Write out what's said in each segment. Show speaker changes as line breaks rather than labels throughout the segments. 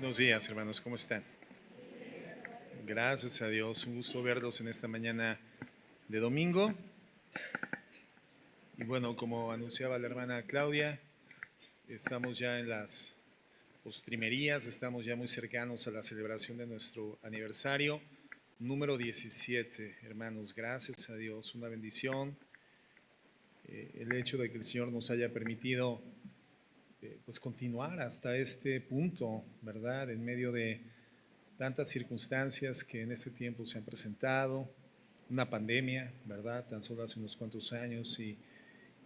Buenos días, hermanos, ¿cómo están? Gracias a Dios, un gusto verlos en esta mañana de domingo. Y bueno, como anunciaba la hermana Claudia, estamos ya en las postrimerías, estamos ya muy cercanos a la celebración de nuestro aniversario número 17. Hermanos, gracias a Dios, una bendición. El hecho de que el Señor nos haya permitido pues continuar hasta este punto, ¿verdad? En medio de tantas circunstancias que en este tiempo se han presentado, una pandemia, ¿verdad? Tan solo hace unos cuantos años y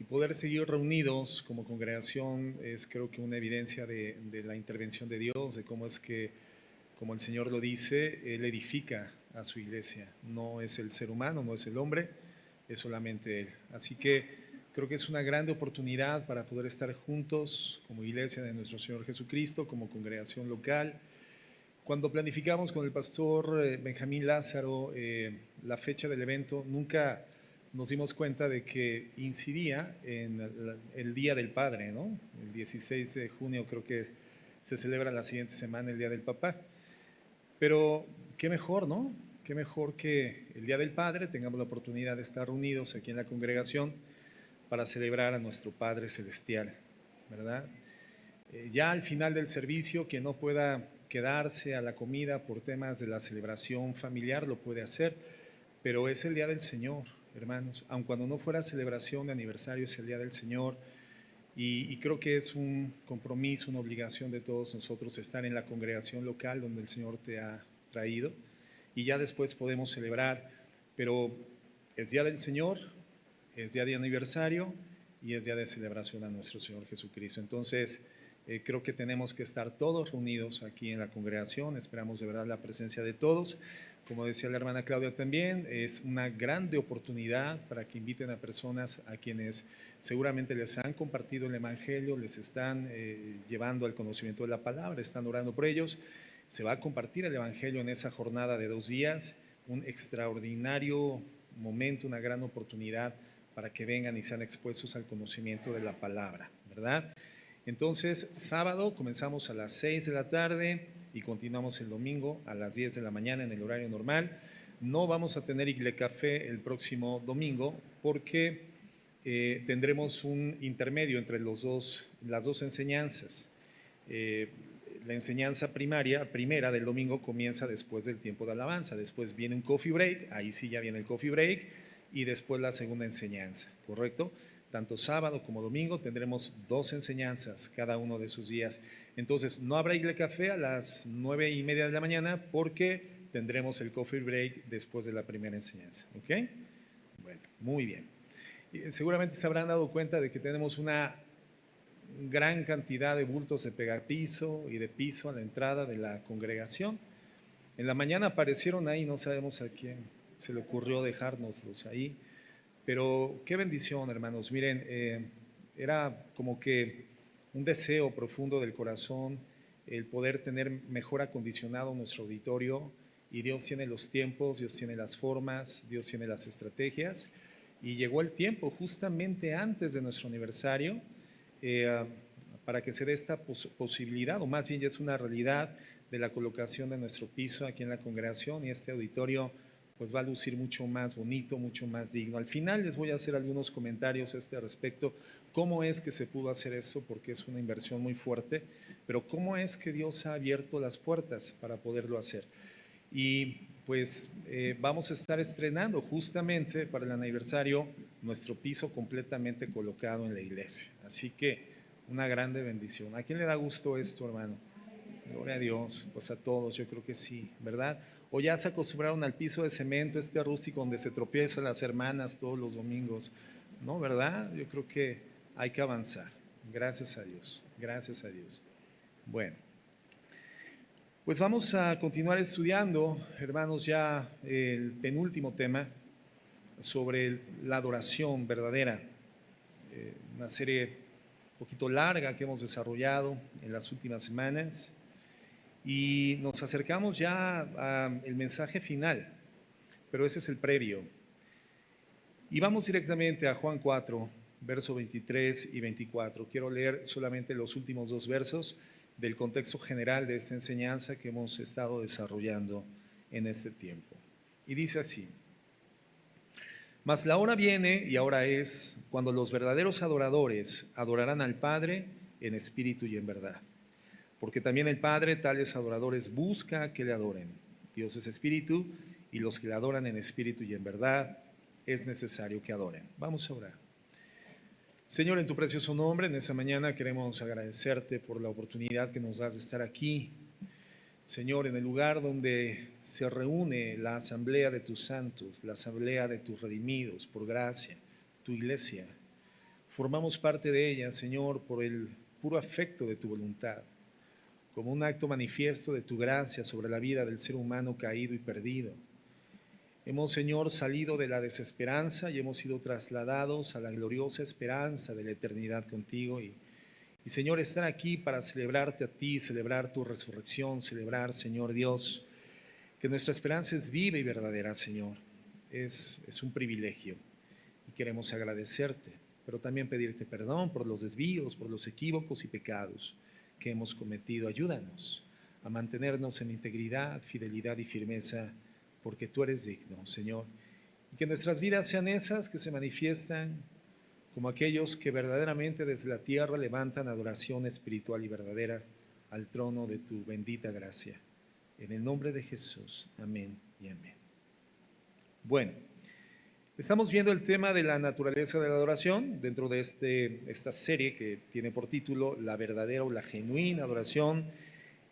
poder seguir reunidos como congregación es creo que una evidencia de la intervención de Dios, de cómo es que, como el Señor lo dice, Él edifica a su iglesia. No es el ser humano, no es el hombre, es solamente Él. Así que creo que es una grande oportunidad para poder estar juntos como iglesia de nuestro Señor Jesucristo, como congregación local. Cuando planificamos con el pastor Benjamín Lázaro la fecha del evento, nunca nos dimos cuenta de que incidía en el Día del Padre, ¿no? El 16 de junio creo que se celebra la siguiente semana el Día del Papá. Pero qué mejor, ¿no? Qué mejor que el Día del Padre tengamos la oportunidad de estar reunidos aquí en la congregación para celebrar a nuestro Padre Celestial, ¿verdad? Ya al final del servicio, quien no pueda quedarse a la comida por temas de la celebración familiar lo puede hacer, pero es el Día del Señor, hermanos. Aun cuando no fuera celebración de aniversario, es el Día del Señor y creo que es un compromiso, una obligación de todos nosotros estar en la congregación local donde el Señor te ha traído y ya después podemos celebrar, pero es Día del Señor, es Día de aniversario y es Día de celebración a nuestro Señor Jesucristo. Entonces, creo que tenemos que estar todos reunidos aquí en la congregación, esperamos de verdad la presencia de todos. Como decía la hermana Claudia también, es una grande oportunidad para que inviten a personas a quienes seguramente les han compartido el Evangelio, les están llevando al conocimiento de la palabra, están orando por ellos. Se va a compartir el Evangelio en esa jornada de 2 días, un extraordinario momento, una gran oportunidad para que vengan y sean expuestos al conocimiento de la palabra, ¿verdad? Entonces, sábado comenzamos a las 6 de la tarde y continuamos el domingo a las 10 de la mañana en el horario normal. No vamos a tener Igle Café el próximo domingo porque tendremos un intermedio entre las dos enseñanzas. La enseñanza primera del domingo comienza después del tiempo de alabanza, después viene un coffee break, ahí sí ya viene el coffee break y después la segunda enseñanza, ¿correcto? Tanto sábado como domingo tendremos 2 enseñanzas cada uno de esos días. Entonces, no habrá Igle Café a las 9:30 de la mañana porque tendremos el coffee break después de la primera enseñanza. ¿Ok? Bueno, muy bien. Seguramente se habrán dado cuenta de que tenemos una gran cantidad de bultos de pegapiso y de piso a la entrada de la congregación. En la mañana aparecieron ahí, no sabemos a quién se le ocurrió dejárnoslos ahí. Pero qué bendición, hermanos. Miren, era como que un deseo profundo del corazón el poder tener mejor acondicionado nuestro auditorio y Dios tiene los tiempos, Dios tiene las formas, Dios tiene las estrategias y llegó el tiempo justamente antes de nuestro aniversario eh, para que se dé esta posibilidad, o más bien ya es una realidad de la colocación de nuestro piso aquí en la congregación y este auditorio pues va a lucir mucho más bonito, mucho más digno. Al final les voy a hacer algunos comentarios a este respecto, cómo es que se pudo hacer eso, porque es una inversión muy fuerte, pero cómo es que Dios ha abierto las puertas para poderlo hacer. Y pues vamos a estar estrenando justamente para el aniversario nuestro piso completamente colocado en la iglesia. Así que una grande bendición. ¿A quién le da gusto esto, hermano? Gloria a Dios, pues a todos, yo creo que sí, ¿verdad? O ya se acostumbraron al piso de cemento, este rústico donde se tropiezan las hermanas todos los domingos, ¿no? ¿Verdad? Yo creo que hay que avanzar. Gracias a Dios, gracias a Dios. Bueno, pues vamos a continuar estudiando, hermanos, ya el penúltimo tema sobre la adoración verdadera, una serie un poquito larga que hemos desarrollado en las últimas semanas. Y nos acercamos ya al mensaje final, pero ese es el previo. Y vamos directamente a Juan 4, verso 23 y 24. Quiero leer solamente los últimos 2 versos del contexto general de esta enseñanza que hemos estado desarrollando en este tiempo. Y dice así: mas la hora viene y ahora es cuando los verdaderos adoradores adorarán al Padre en espíritu y en verdad. Porque también el Padre tales adoradores busca que le adoren. Dios es espíritu y los que le adoran en espíritu y en verdad es necesario que adoren. Vamos a orar. Señor, en tu precioso nombre, en esta mañana queremos agradecerte por la oportunidad que nos das de estar aquí. Señor, en el lugar donde se reúne la asamblea de tus santos, la asamblea de tus redimidos, por gracia, tu iglesia. Formamos parte de ella, Señor, por el puro afecto de tu voluntad, como un acto manifiesto de tu gracia sobre la vida del ser humano caído y perdido. Hemos, Señor, salido de la desesperanza y hemos sido trasladados a la gloriosa esperanza de la eternidad contigo. Y Señor, estar aquí para celebrarte a ti, celebrar tu resurrección, celebrar, Señor Dios, que nuestra esperanza es viva y verdadera, Señor. Es un privilegio y queremos agradecerte, pero también pedirte perdón por los desvíos, por los equívocos y pecados que hemos cometido. Ayúdanos a mantenernos en integridad, fidelidad y firmeza, porque tú eres digno, Señor. Y que nuestras vidas sean esas que se manifiestan como aquellos que verdaderamente desde la tierra levantan adoración espiritual y verdadera al trono de tu bendita gracia. En el nombre de Jesús, amén y amén. Bueno, estamos viendo el tema de la naturaleza de la adoración dentro de esta serie que tiene por título La verdadera o la genuina adoración.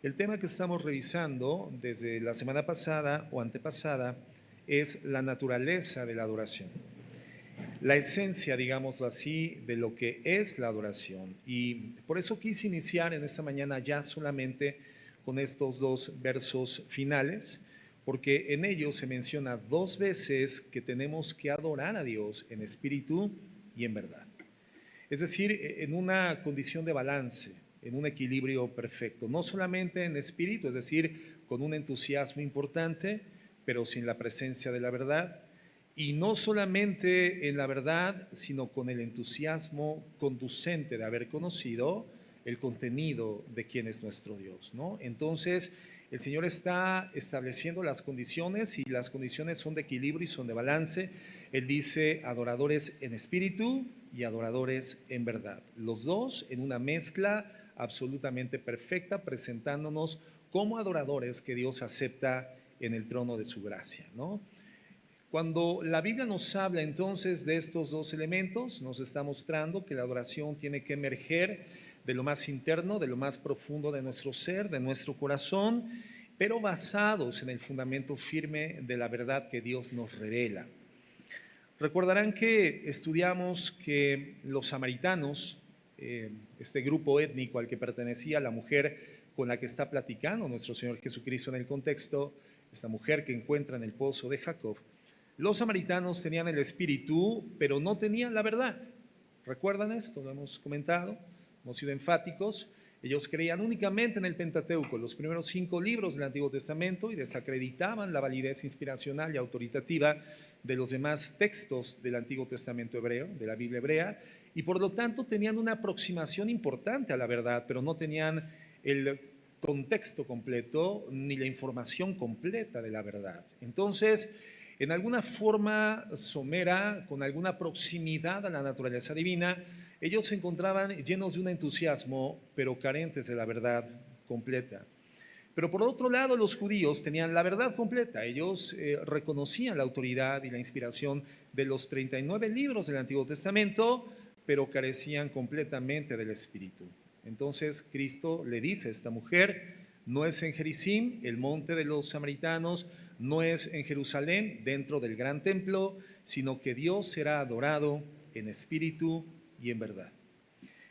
El tema que estamos revisando desde la semana pasada o antepasada es la naturaleza de la adoración. La esencia, digámoslo así, de lo que es la adoración. Y por eso quise iniciar en esta mañana ya solamente con estos dos versos finales, porque en ellos se menciona dos veces que tenemos que adorar a Dios en espíritu y en verdad. Es decir, en una condición de balance, en un equilibrio perfecto, no solamente en espíritu, es decir, con un entusiasmo importante, pero sin la presencia de la verdad. Y no solamente en la verdad, sino con el entusiasmo conducente de haber conocido el contenido de quién es nuestro Dios, ¿no? Entonces, el Señor está estableciendo las condiciones y las condiciones son de equilibrio y son de balance. Él dice adoradores en espíritu y adoradores en verdad. Los dos en una mezcla absolutamente perfecta, presentándonos como adoradores que Dios acepta en el trono de su gracia, ¿no? Cuando la Biblia nos habla entonces de estos dos elementos, nos está mostrando que la adoración tiene que emerger de lo más interno, de lo más profundo de nuestro ser, de nuestro corazón, pero basados en el fundamento firme de la verdad que Dios nos revela. Recordarán que estudiamos que los samaritanos, este grupo étnico al que pertenecía la mujer con la que está platicando nuestro Señor Jesucristo en el contexto, esta mujer que encuentra en el pozo de Jacob, los samaritanos tenían el espíritu, pero no tenían la verdad. ¿Recuerdan esto? Lo hemos comentado, hemos sido enfáticos. Ellos creían únicamente en el Pentateuco, los primeros 5 libros del Antiguo Testamento, y desacreditaban la validez inspiracional y autoritativa de los demás textos del Antiguo Testamento hebreo, de la Biblia hebrea, y por lo tanto tenían una aproximación importante a la verdad, pero no tenían el contexto completo ni la información completa de la verdad. Entonces, en alguna forma somera, con alguna proximidad a la naturaleza divina, ellos se encontraban llenos de un entusiasmo, pero carentes de la verdad completa. Pero por otro lado, los judíos tenían la verdad completa. Ellos reconocían la autoridad y la inspiración de los 39 libros del Antiguo Testamento, pero carecían completamente del Espíritu. Entonces Cristo le dice a esta mujer: no es en Gerizim, el monte de los samaritanos, no es en Jerusalén, dentro del gran templo, sino que Dios será adorado en espíritu y en verdad.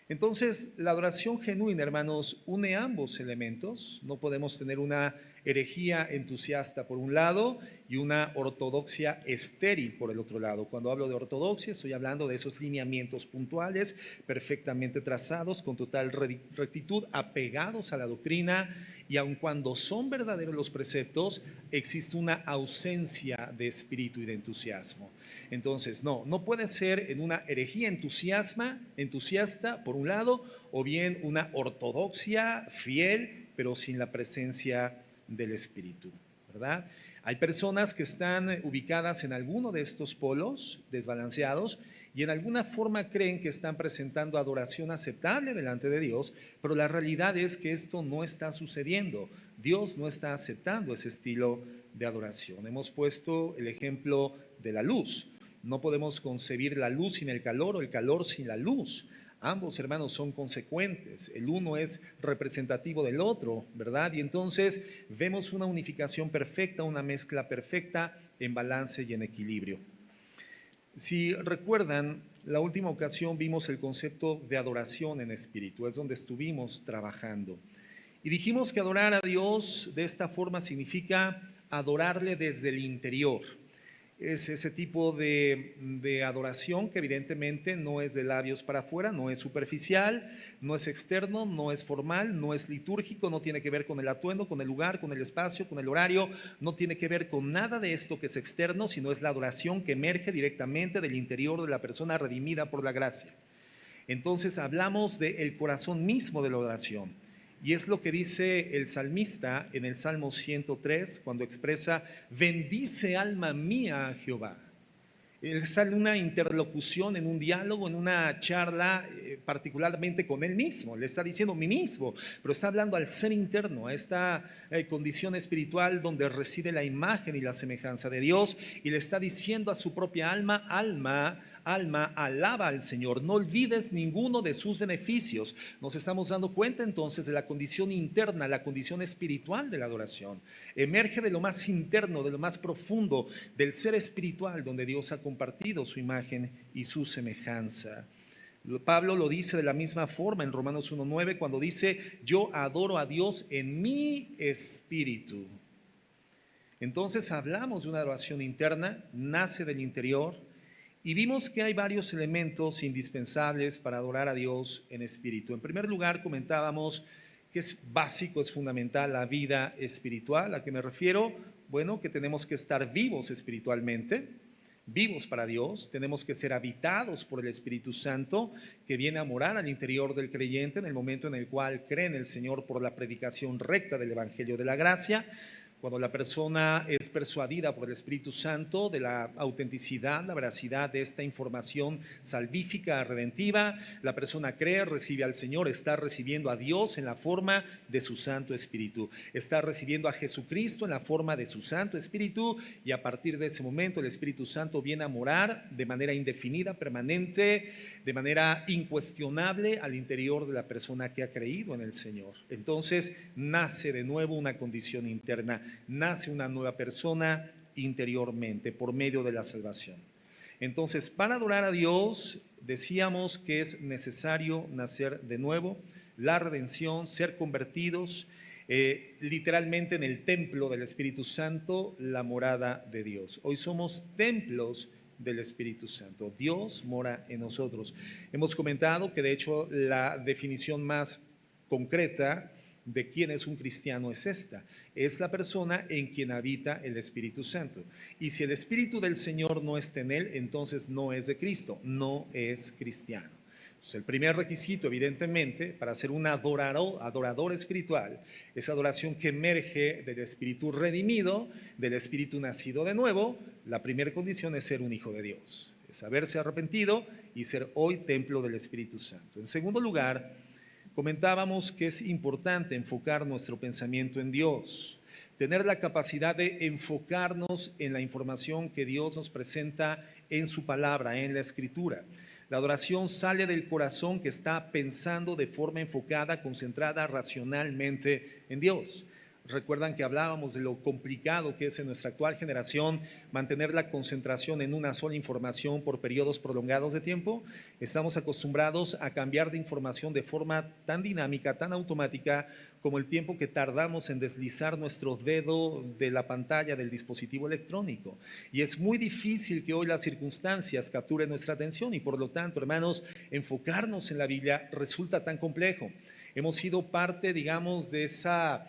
Entonces, la adoración genuina, hermanos, une ambos elementos. No podemos tener una herejía entusiasta por un lado y una ortodoxia estéril por el otro lado. Cuando hablo de ortodoxia, estoy hablando de esos lineamientos puntuales, perfectamente trazados, con total rectitud, apegados a la doctrina, y aun cuando son verdaderos los preceptos, existe una ausencia de espíritu y de entusiasmo. Entonces, no puede ser en una herejía entusiasta, por un lado, o bien una ortodoxia fiel, pero sin la presencia del Espíritu, ¿verdad? Hay personas que están ubicadas en alguno de estos polos desbalanceados y en alguna forma creen que están presentando adoración aceptable delante de Dios, pero la realidad es que esto no está sucediendo. Dios no está aceptando ese estilo de adoración. Hemos puesto el ejemplo de la luz. No podemos concebir la luz sin el calor o el calor sin la luz. Ambos, hermanos, son consecuentes. El uno es representativo del otro, ¿verdad? Y entonces vemos una unificación perfecta, una mezcla perfecta en balance y en equilibrio. Si recuerdan, la última ocasión vimos el concepto de adoración en espíritu, es donde estuvimos trabajando. Y dijimos que adorar a Dios de esta forma significa adorarle desde el interior. Es ese tipo de adoración que evidentemente no es de labios para afuera, no es superficial, no es externo, no es formal, no es litúrgico, no tiene que ver con el atuendo, con el lugar, con el espacio, con el horario, no tiene que ver con nada de esto que es externo, sino es la adoración que emerge directamente del interior de la persona redimida por la gracia. Entonces hablamos del corazón mismo de la adoración. Y es lo que dice el salmista en el Salmo 103 cuando expresa: bendice alma mía a Jehová. Él está en una interlocución, en un diálogo, en una charla particularmente con él mismo. Le está diciendo mí mismo, pero está hablando al ser interno, a esta condición espiritual donde reside la imagen y la semejanza de Dios, y le está diciendo a su propia alma: alma, alaba al Señor, no olvides ninguno de sus beneficios. Nos estamos dando cuenta entonces de la condición interna, la condición espiritual de la adoración. Emerge de lo más interno, de lo más profundo del ser espiritual donde Dios ha compartido su imagen y su semejanza. Pablo lo dice de la misma forma en Romanos 1:9 cuando dice: yo adoro a Dios en mi espíritu. Entonces hablamos de una adoración interna, nace del interior. Y vimos que hay varios elementos indispensables para adorar a Dios en espíritu. En primer lugar, comentábamos que es básico, es fundamental la vida espiritual. ¿A qué me refiero? Bueno, que tenemos que estar vivos espiritualmente, vivos para Dios. Tenemos que ser habitados por el Espíritu Santo, que viene a morar al interior del creyente en el momento en el cual cree en el Señor por la predicación recta del Evangelio de la Gracia. Cuando la persona es persuadida por el Espíritu Santo de la autenticidad, la veracidad de esta información salvífica, redentiva, la persona cree, recibe al Señor, está recibiendo a Dios en la forma de su Santo Espíritu, está recibiendo a Jesucristo en la forma de su Santo Espíritu, y a partir de ese momento el Espíritu Santo viene a morar de manera indefinida, permanente, de manera incuestionable al interior de la persona que ha creído en el Señor. Entonces nace de nuevo una condición interna, nace una nueva persona interiormente por medio de la salvación. Entonces, para adorar a Dios, decíamos que es necesario nacer de nuevo, la redención, ser convertidos, literalmente en el templo del Espíritu Santo, la morada de Dios. Hoy somos templos del Espíritu Santo. Dios mora en nosotros. Hemos comentado que de hecho la definición más concreta de quién es un cristiano es esta: es la persona en quien habita el Espíritu Santo. Y si el Espíritu del Señor no está en él, entonces no es de Cristo, no es cristiano. Entonces, el primer requisito, evidentemente, para ser un adorador espiritual, es adoración que emerge del Espíritu redimido, del Espíritu nacido de nuevo. La primera condición es ser un hijo de Dios, es haberse arrepentido y ser hoy templo del Espíritu Santo. En segundo lugar, comentábamos que es importante enfocar nuestro pensamiento en Dios, tener la capacidad de enfocarnos en la información que Dios nos presenta en su palabra, en la Escritura. La adoración sale del corazón que está pensando de forma enfocada, concentrada racionalmente en Dios. Recuerdan que hablábamos de lo complicado que es en nuestra actual generación mantener la concentración en una sola información por periodos prolongados de tiempo. Estamos acostumbrados a cambiar de información de forma tan dinámica, tan automática, como el tiempo que tardamos en deslizar nuestro dedo de la pantalla del dispositivo electrónico. Y es muy difícil que hoy las circunstancias capturen nuestra atención y por lo tanto, hermanos, enfocarnos en la Biblia resulta tan complejo. Hemos sido parte, digamos, de esa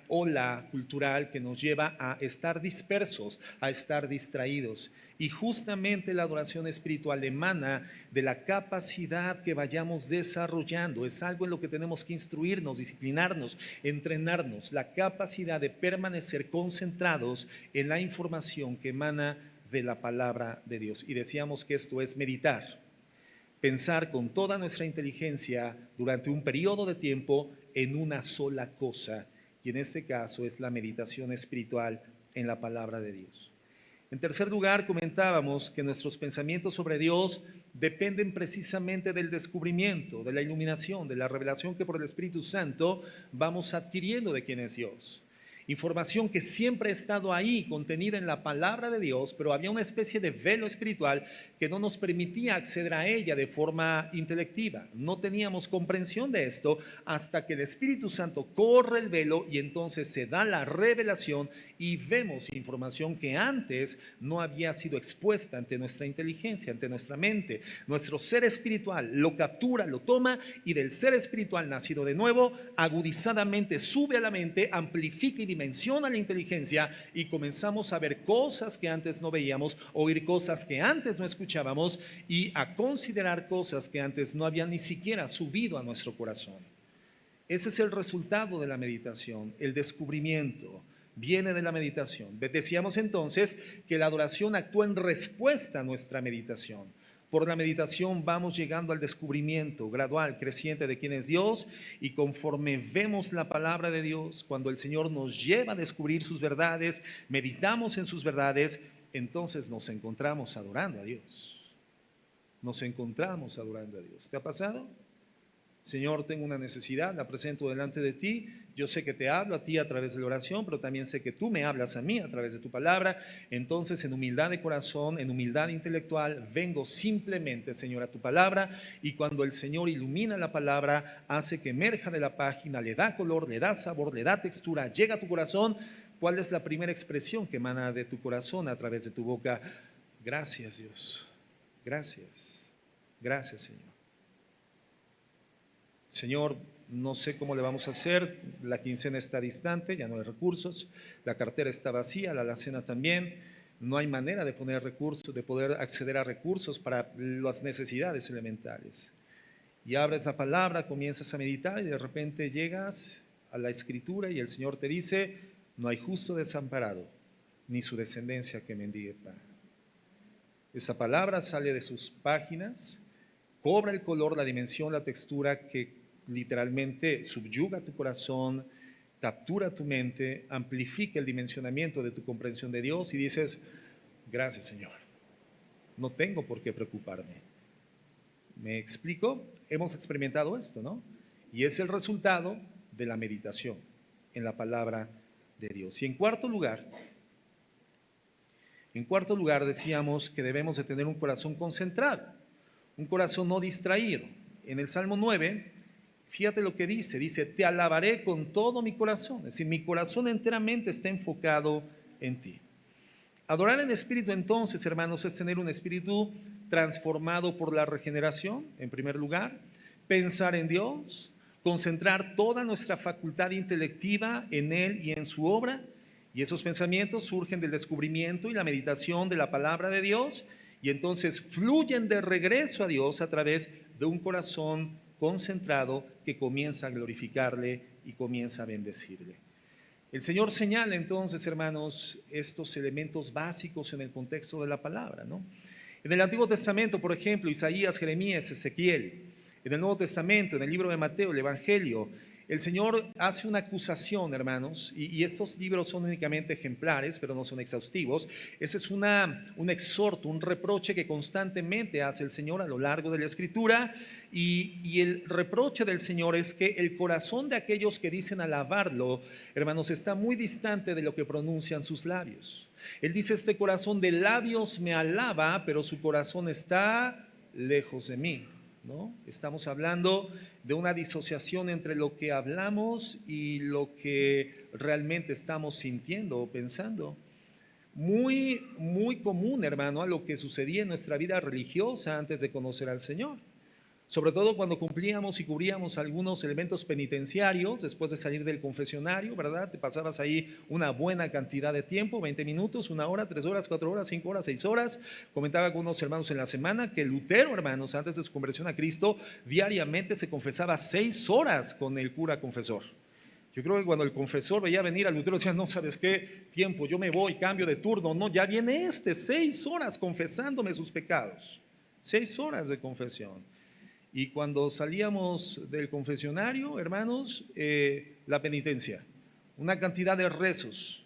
ola cultural que nos lleva a estar dispersos, a estar distraídos. Y justamente la adoración espiritual emana de la capacidad que vayamos desarrollando. Es algo en lo que tenemos que instruirnos, disciplinarnos, entrenarnos. La capacidad de permanecer concentrados en la información que emana de la palabra de Dios. Y decíamos que esto es meditar. Pensar con toda nuestra inteligencia durante un periodo de tiempo en una sola cosa, y en este caso es la meditación espiritual en la palabra de Dios. En tercer lugar, comentábamos que nuestros pensamientos sobre Dios dependen precisamente del descubrimiento, de la iluminación, de la revelación que por el Espíritu Santo vamos adquiriendo de quién es Dios. Información que siempre ha estado ahí, contenida en la palabra de Dios, pero había una especie de velo espiritual que no nos permitía acceder a ella de forma intelectiva. No teníamos comprensión de esto hasta que el Espíritu Santo corre el velo y entonces se da la revelación y vemos información que antes no había sido expuesta ante nuestra inteligencia, ante nuestra mente. Nuestro ser espiritual lo captura, lo toma y del ser espiritual nacido de nuevo, agudizadamente sube a la mente, amplifica y dimensiona la inteligencia y comenzamos a ver cosas que antes no veíamos, oír cosas que antes no escuchábamos y a considerar cosas que antes no habían ni siquiera subido a nuestro corazón. Ese es el resultado de la meditación, el descubrimiento. Viene de la meditación. Decíamos entonces que la adoración actúa en respuesta a nuestra meditación. Por la meditación vamos llegando al descubrimiento gradual, creciente de quién es Dios, y conforme vemos la palabra de Dios, cuando el Señor nos lleva a descubrir sus verdades, meditamos en sus verdades, entonces nos encontramos adorando a Dios. Nos encontramos adorando a Dios. ¿Te ha pasado? Señor, tengo una necesidad, la presento delante de ti. Yo sé que te hablo a ti a través de la oración, pero también sé que tú me hablas a mí a través de tu palabra. Entonces, en humildad de corazón, en humildad intelectual, vengo simplemente, Señor, a tu palabra. Y cuando el Señor ilumina la palabra, hace que emerja de la página, le da color, le da sabor, le da textura, llega a tu corazón. ¿Cuál es la primera expresión que emana de tu corazón a través de tu boca? Gracias, Dios. Gracias. Gracias, Señor. Señor, no sé cómo le vamos a hacer, la quincena está distante, ya no hay recursos, la cartera está vacía, la alacena también, no hay manera de poner recursos, de poder acceder a recursos para las necesidades elementales. Y abres la palabra, comienzas a meditar y de repente llegas a la escritura y el Señor te dice, no hay justo desamparado, ni su descendencia que mendigue pan. Esa palabra sale de sus páginas, cobra el color, la dimensión, la textura que literalmente subyuga tu corazón, captura tu mente, amplifica el dimensionamiento de tu comprensión de Dios y dices, gracias Señor, no tengo por qué preocuparme. ¿Me explico? Hemos experimentado esto, ¿no? Y es el resultado de la meditación en la palabra de Dios. Y en cuarto lugar decíamos que debemos de tener un corazón concentrado, un corazón no distraído. En el Salmo 9, fíjate lo que dice, te alabaré con todo mi corazón, es decir, mi corazón enteramente está enfocado en ti. Adorar en espíritu entonces, hermanos, es tener un espíritu transformado por la regeneración, en primer lugar, pensar en Dios, concentrar toda nuestra facultad intelectiva en Él y en su obra, y esos pensamientos surgen del descubrimiento y la meditación de la palabra de Dios, y entonces fluyen de regreso a Dios a través de un corazón concentrado que comienza a glorificarle y comienza a bendecirle. El Señor señala entonces, hermanos, estos elementos básicos en el contexto de la palabra, ¿no? En el Antiguo Testamento, por ejemplo, Isaías, Jeremías, Ezequiel. En el Nuevo Testamento, en el libro de Mateo, el Evangelio, el Señor hace una acusación, hermanos, y estos libros son únicamente ejemplares, pero no son exhaustivos. Ese es un exhorto, un reproche que constantemente hace el Señor a lo largo de la Escritura, y el reproche del Señor es que el corazón de aquellos que dicen alabarlo, hermanos, está muy distante de lo que pronuncian sus labios. Él dice, este corazón de labios me alaba, pero su corazón está lejos de mí, ¿no? Estamos hablando de una disociación entre lo que hablamos y lo que realmente estamos sintiendo o pensando. Muy, muy común, hermano, a lo que sucedía en nuestra vida religiosa antes de conocer al Señor. sobre todo cuando cumplíamos y cubríamos algunos elementos penitenciarios después de salir del confesionario, ¿verdad? Te pasabas ahí una buena cantidad de tiempo, 20 minutos, 1 hora, 3 horas, 4 horas, 5 horas, 6 horas. Comentaba con unos hermanos en la semana que Lutero, hermanos, antes de su conversión a Cristo, diariamente se confesaba 6 horas con el cura confesor. Yo creo que cuando el confesor veía venir a Lutero decía, no, ¿sabes qué? Tiempo, yo me voy, cambio de turno. No, ya viene 6 horas confesándome sus pecados. 6 horas de confesión. Y cuando salíamos del confesionario, hermanos, la penitencia, una cantidad de rezos.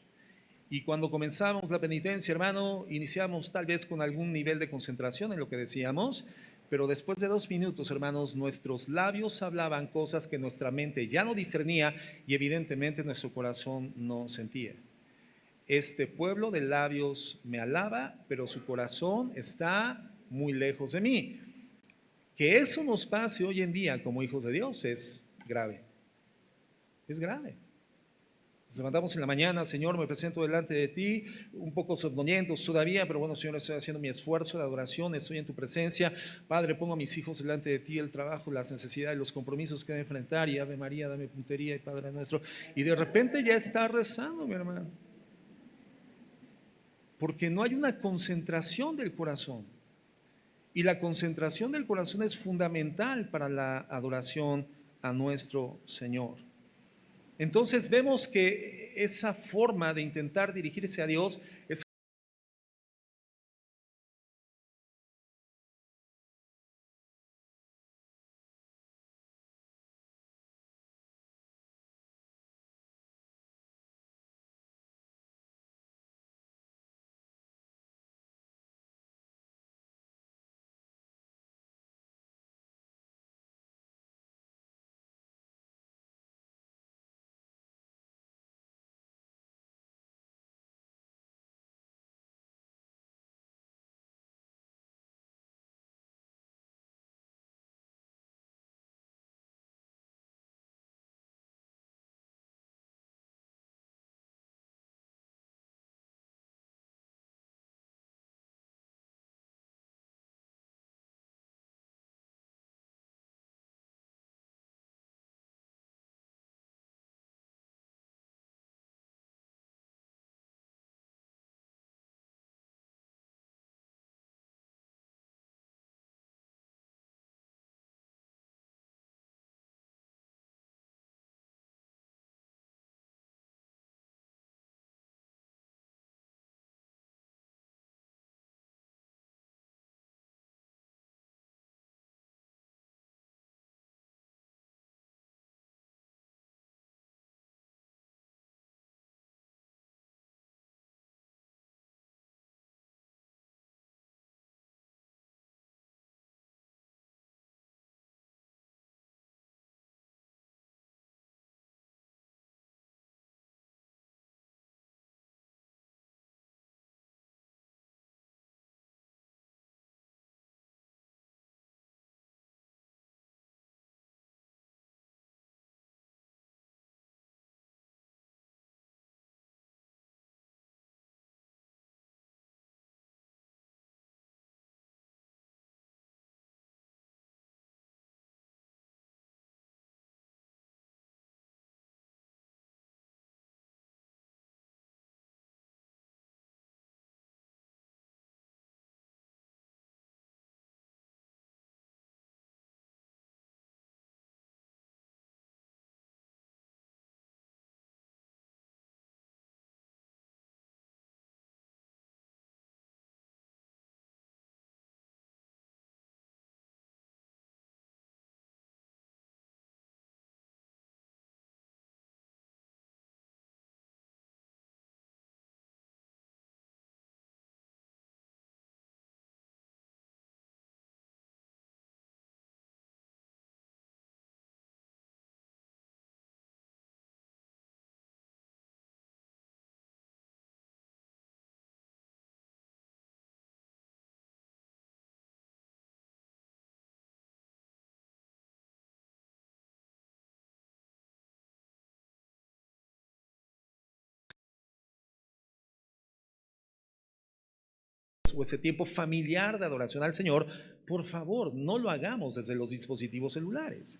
Y cuando comenzábamos la penitencia, hermano, iniciamos tal vez con algún nivel de concentración en lo que decíamos, pero después de 2 minutos, hermanos, nuestros labios hablaban cosas que nuestra mente ya no discernía y evidentemente nuestro corazón no sentía. Este pueblo de labios me alaba, pero su corazón está muy lejos de mí. Que eso nos pase hoy en día como hijos de Dios es grave. Es grave. Nos levantamos en la mañana, Señor, me presento delante de ti, un poco somnolientos todavía, pero bueno, Señor, estoy haciendo mi esfuerzo de adoración, estoy en tu presencia. Padre, pongo a mis hijos delante de ti, el trabajo, las necesidades, los compromisos que deben enfrentar, y Ave María, dame puntería, y Padre nuestro. Y de repente ya está rezando, mi hermano, porque no hay una concentración del corazón. Y la concentración del corazón es fundamental para la adoración a nuestro Señor. Entonces vemos que esa forma de intentar dirigirse a Dios es o ese tiempo familiar de adoración al Señor, por favor, no lo hagamos desde los dispositivos celulares.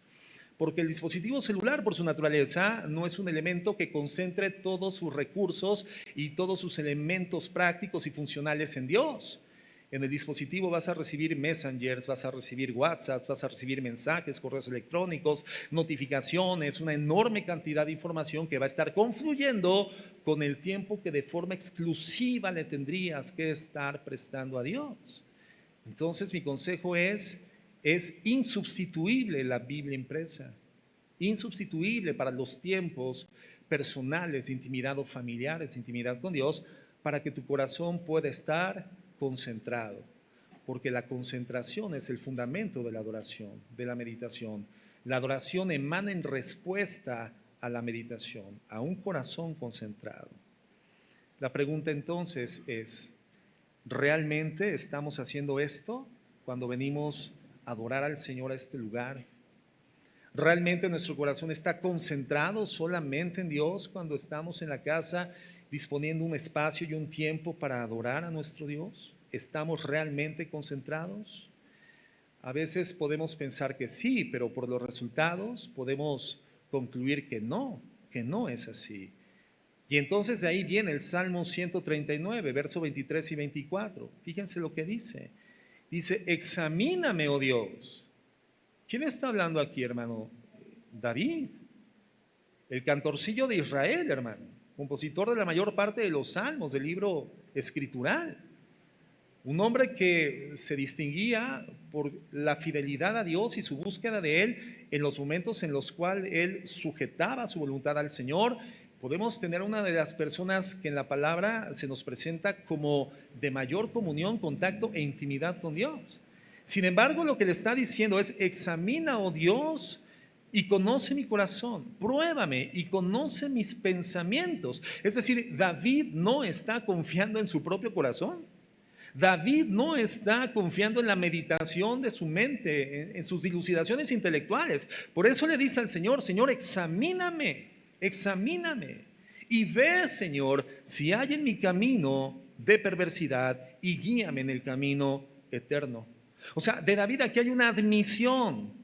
Porque el dispositivo celular, por su naturaleza, no es un elemento que concentre todos sus recursos y todos sus elementos prácticos y funcionales en Dios. En el dispositivo vas a recibir messengers, vas a recibir WhatsApp, vas a recibir mensajes, correos electrónicos, notificaciones, una enorme cantidad de información que va a estar confluyendo con el tiempo que de forma exclusiva le tendrías que estar prestando a Dios. Entonces mi consejo es insubstituible la Biblia impresa, insubstituible para los tiempos personales, de intimidad o familiares, de intimidad con Dios, para que tu corazón pueda estar concentrado, porque la concentración es el fundamento de la adoración, de la meditación. La adoración emana en respuesta a la meditación, a un corazón concentrado. La pregunta entonces es, ¿realmente estamos haciendo esto cuando venimos a adorar al Señor a este lugar? ¿Realmente nuestro corazón está concentrado solamente en Dios cuando estamos en la casa disponiendo un espacio y un tiempo para adorar a nuestro Dios? ¿Estamos realmente concentrados? A veces podemos pensar que sí, pero por los resultados podemos concluir que no es así. Y entonces de ahí viene el Salmo 139, versos 23 y 24. Fíjense lo que dice. Dice, examíname, oh Dios. ¿Quién está hablando aquí, hermano? David, el cantorcillo de Israel, hermano, compositor de la mayor parte de los salmos del libro escritural. Un hombre que se distinguía por la fidelidad a Dios y su búsqueda de Él en los momentos en los cuales Él sujetaba su voluntad al Señor. Podemos tener una de las personas que en la palabra se nos presenta como de mayor comunión, contacto e intimidad con Dios. Sin embargo, lo que le está diciendo es, examina, oh Dios, y conoce mi corazón, pruébame y conoce mis pensamientos. Es decir, David no está confiando en su propio corazón. David no está confiando en la meditación de su mente, en sus dilucidaciones intelectuales. Por eso le dice al Señor, Señor, examíname y ve, Señor, si hay en mi camino de perversidad y guíame en el camino eterno. O sea, de David aquí hay una admisión.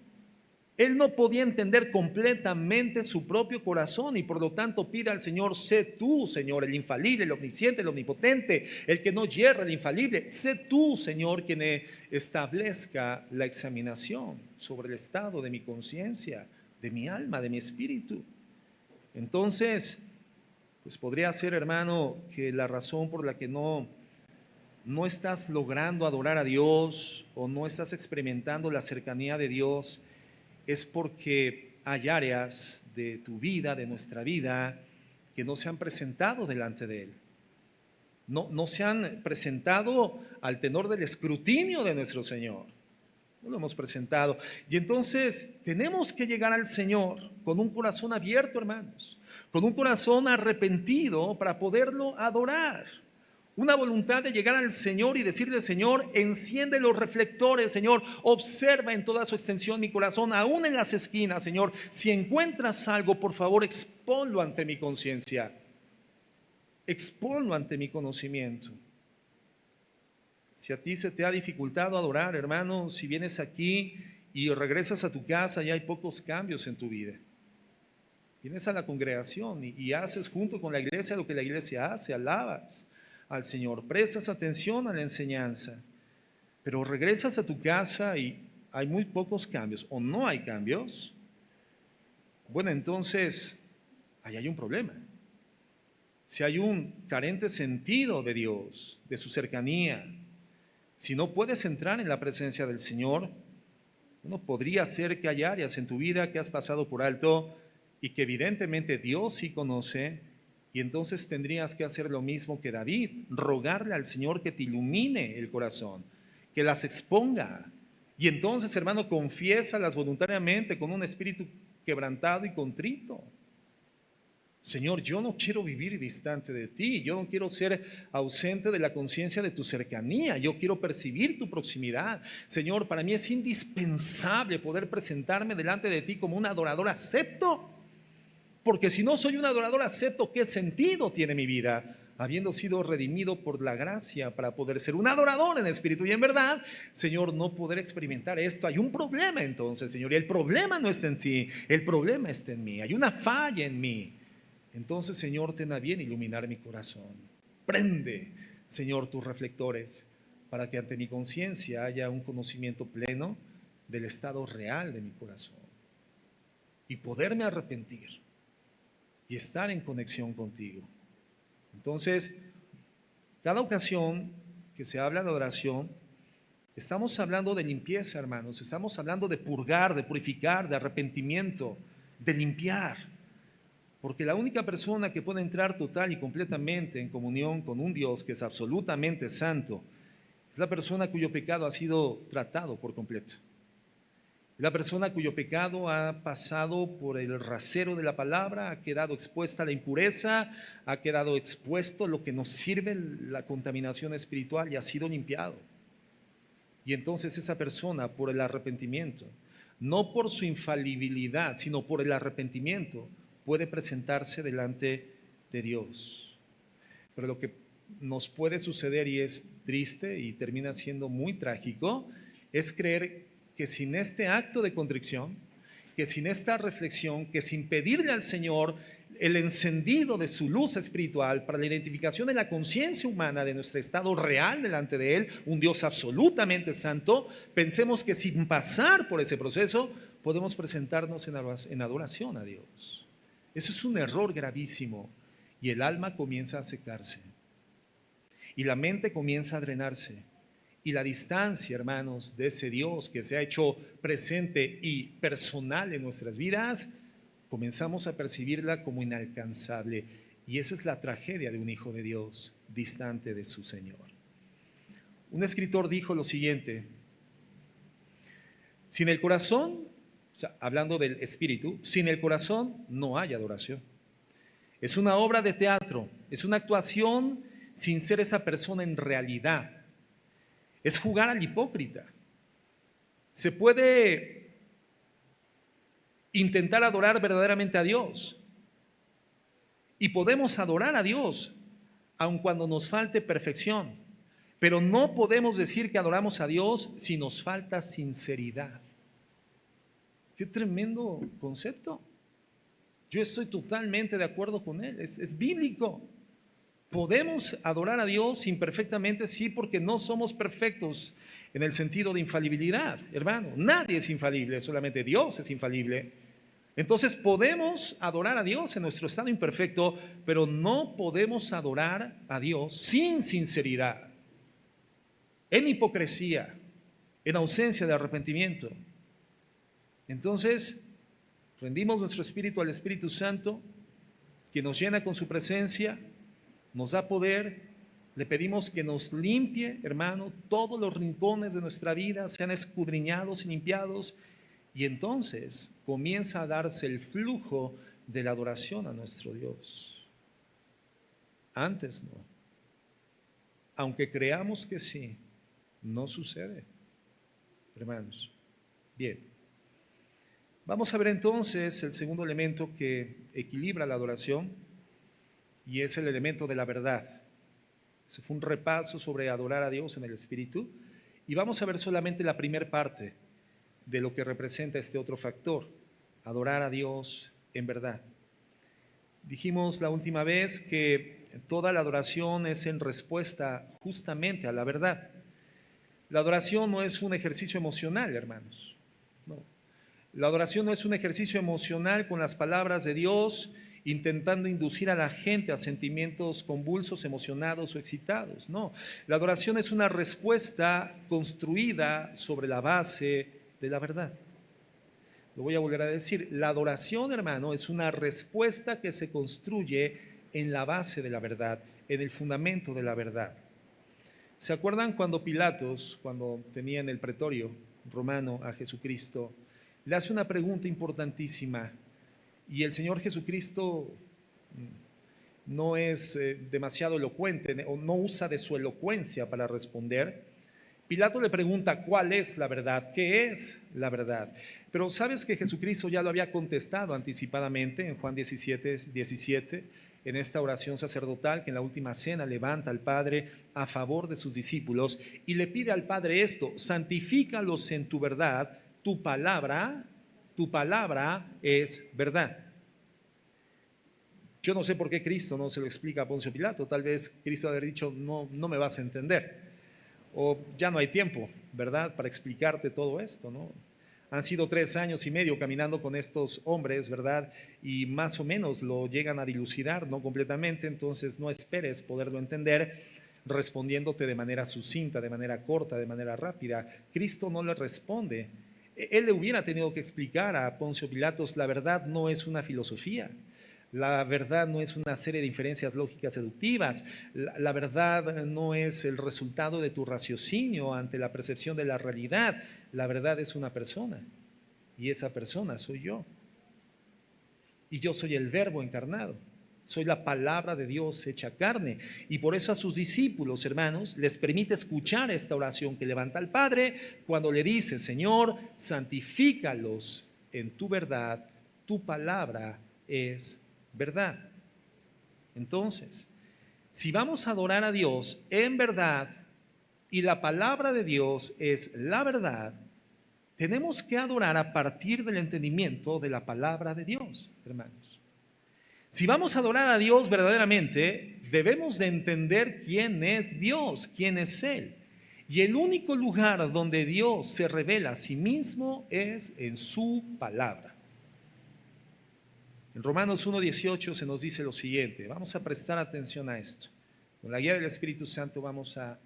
Él no podía entender completamente su propio corazón y por lo tanto pide al Señor, sé tú, Señor, el infalible, el omnisciente, el omnipotente, el que no yerra, el infalible. Sé tú, Señor, quien establezca la examinación sobre el estado de mi conciencia, de mi alma, de mi espíritu. Entonces, pues podría ser, hermano, que la razón por la que no estás logrando adorar a Dios o no estás experimentando la cercanía de Dios es porque hay áreas de tu vida, de nuestra vida, que no se han presentado delante de Él. No se han presentado al tenor del escrutinio de nuestro Señor. No lo hemos presentado. Y entonces tenemos que llegar al Señor con un corazón abierto, hermanos, con un corazón arrepentido para poderlo adorar. Una voluntad de llegar al Señor y decirle, Señor, enciende los reflectores, Señor, observa en toda su extensión mi corazón, aún en las esquinas, Señor. Si encuentras algo, por favor, exponlo ante mi conciencia, exponlo ante mi conocimiento. Si a ti se te ha dificultado adorar, hermano, si vienes aquí y regresas a tu casa y hay pocos cambios en tu vida, vienes a la congregación y haces junto con la iglesia lo que la iglesia hace, alabas al Señor, prestas atención a la enseñanza, pero regresas a tu casa y hay muy pocos cambios o no hay cambios, bueno, entonces ahí hay un problema. Si hay un carente sentido de Dios, de su cercanía, si no puedes entrar en la presencia del Señor, bueno, podría ser que hay áreas en tu vida que has pasado por alto y que evidentemente Dios sí conoce. Y entonces tendrías que hacer lo mismo que David, rogarle al Señor que te ilumine el corazón, que las exponga. Y entonces, hermano, confiésalas voluntariamente con un espíritu quebrantado y contrito. Señor, yo no quiero vivir distante de ti, yo no quiero ser ausente de la conciencia de tu cercanía, yo quiero percibir tu proximidad. Señor, para mí es indispensable poder presentarme delante de ti como un adorador acepto. Porque si no soy un adorador acepto, ¿qué sentido tiene mi vida? habiendo sido redimido por la gracia para poder ser un adorador en espíritu y en verdad, Señor, no poder experimentar esto. Hay un problema entonces, Señor, y el problema no está en ti, el problema está en mí, hay una falla en mí. Entonces, Señor, ten a bien iluminar mi corazón. Prende, Señor, tus reflectores para que ante mi conciencia haya un conocimiento pleno del estado real de mi corazón y poderme arrepentir y estar en conexión contigo. Entonces, cada ocasión que se habla de adoración, estamos hablando de limpieza, hermanos, estamos hablando de purgar, de purificar, de arrepentimiento, de limpiar, porque la única persona que puede entrar total y completamente en comunión con un Dios que es absolutamente santo, es la persona cuyo pecado ha sido tratado por completo. La persona cuyo pecado ha pasado por el rasero de la palabra, ha quedado expuesta a la impureza, ha quedado expuesto lo que nos sirve la contaminación espiritual y ha sido limpiado. Y entonces esa persona, por el arrepentimiento, no por su infalibilidad, sino por el arrepentimiento, puede presentarse delante de Dios. Pero lo que nos puede suceder, y es triste y termina siendo muy trágico, es creer que sin este acto de contrición, que sin esta reflexión, que sin pedirle al Señor el encendido de su luz espiritual para la identificación de la conciencia humana de nuestro estado real delante de Él, un Dios absolutamente santo, pensemos que sin pasar por ese proceso podemos presentarnos en adoración a Dios. Eso es un error gravísimo y el alma comienza a secarse y la mente comienza a drenarse. Y la distancia, hermanos, de ese Dios que se ha hecho presente y personal en nuestras vidas, comenzamos a percibirla como inalcanzable. Y esa es la tragedia de un hijo de Dios distante de su Señor. Un escritor dijo lo siguiente: sin el corazón, o sea, hablando del espíritu, sin el corazón no hay adoración. Es una obra de teatro, es una actuación sin ser esa persona en realidad. Es jugar al hipócrita. Se puede intentar adorar verdaderamente a Dios y podemos adorar a Dios aun cuando nos falte perfección, pero no podemos decir que adoramos a Dios si nos falta sinceridad. Qué tremendo concepto. Yo estoy totalmente de acuerdo con él, es bíblico. ¿Podemos adorar a Dios imperfectamente? Sí, porque no somos perfectos en el sentido de infalibilidad, hermano. Nadie es infalible, solamente Dios es infalible. Entonces podemos adorar a Dios en nuestro estado imperfecto, pero no podemos adorar a Dios sin sinceridad, en hipocresía, en ausencia de arrepentimiento. Entonces, rendimos nuestro espíritu al Espíritu Santo, que nos llena con su presencia, nos da poder. Le pedimos que nos limpie, hermano, todos los rincones de nuestra vida sean escudriñados y limpiados, y entonces comienza a darse el flujo de la adoración a nuestro Dios. Antes no. Aunque creamos que sí, no sucede, hermanos. Bien. Vamos a ver entonces el segundo elemento que equilibra la adoración, y es el elemento de la verdad. Ese fue un repaso sobre adorar a Dios en el Espíritu, y vamos a ver solamente la primera parte de lo que representa este otro factor, adorar a Dios en verdad. Dijimos la última vez que toda la adoración es en respuesta justamente a la verdad. La adoración no es un ejercicio emocional, hermanos. No. La adoración no es un ejercicio emocional con las palabras de Dios, intentando inducir a la gente a sentimientos convulsos, emocionados o excitados. No, la adoración es una respuesta construida sobre la base de la verdad. Lo voy a volver a decir, la adoración, hermano, es una respuesta que se construye en la base de la verdad, en el fundamento de la verdad. ¿Se acuerdan cuando Pilatos, cuando tenía en el pretorio romano a Jesucristo, le hace una pregunta importantísima? Y el Señor Jesucristo no es demasiado elocuente o no usa de su elocuencia para responder. Pilato le pregunta cuál es la verdad, qué es la verdad. Pero sabes que Jesucristo ya lo había contestado anticipadamente en Juan 17, en esta oración sacerdotal que en la última cena levanta al Padre a favor de sus discípulos y le pide al Padre esto: santifícalos en tu verdad, tu palabra es verdad. Yo no sé por qué Cristo no se lo explica a Poncio Pilato. Tal vez Cristo haber dicho, no me vas a entender, o ya no hay tiempo, ¿verdad?, para explicarte todo esto, ¿no? Han sido 3 años y medio caminando con estos hombres, ¿verdad? Y más o menos lo llegan a dilucidar, no completamente, entonces no esperes poderlo entender respondiéndote de manera sucinta, de manera corta, de manera rápida. Cristo no le responde. Él le hubiera tenido que explicar a Poncio Pilatos: la verdad no es una filosofía. La verdad no es una serie de inferencias lógicas deductivas. La verdad no es el resultado de tu raciocinio ante la percepción de la realidad. La verdad es una persona, y esa persona soy yo. Y yo soy el Verbo encarnado. Soy la palabra de Dios hecha carne. Y por eso a sus discípulos, hermanos, les permite escuchar esta oración que levanta al Padre cuando le dice: Señor, santifícalos en tu verdad, tu palabra es verdad. Entonces, si vamos a adorar a Dios en verdad y la palabra de Dios es la verdad, tenemos que adorar a partir del entendimiento de la palabra de Dios, hermanos. Si vamos a adorar a Dios verdaderamente, debemos de entender quién es Dios, quién es Él. Y el único lugar donde Dios se revela a sí mismo es en su palabra. En Romanos 1:18 se nos dice lo siguiente. Vamos a prestar atención a esto. Con la guía del Espíritu Santo vamos a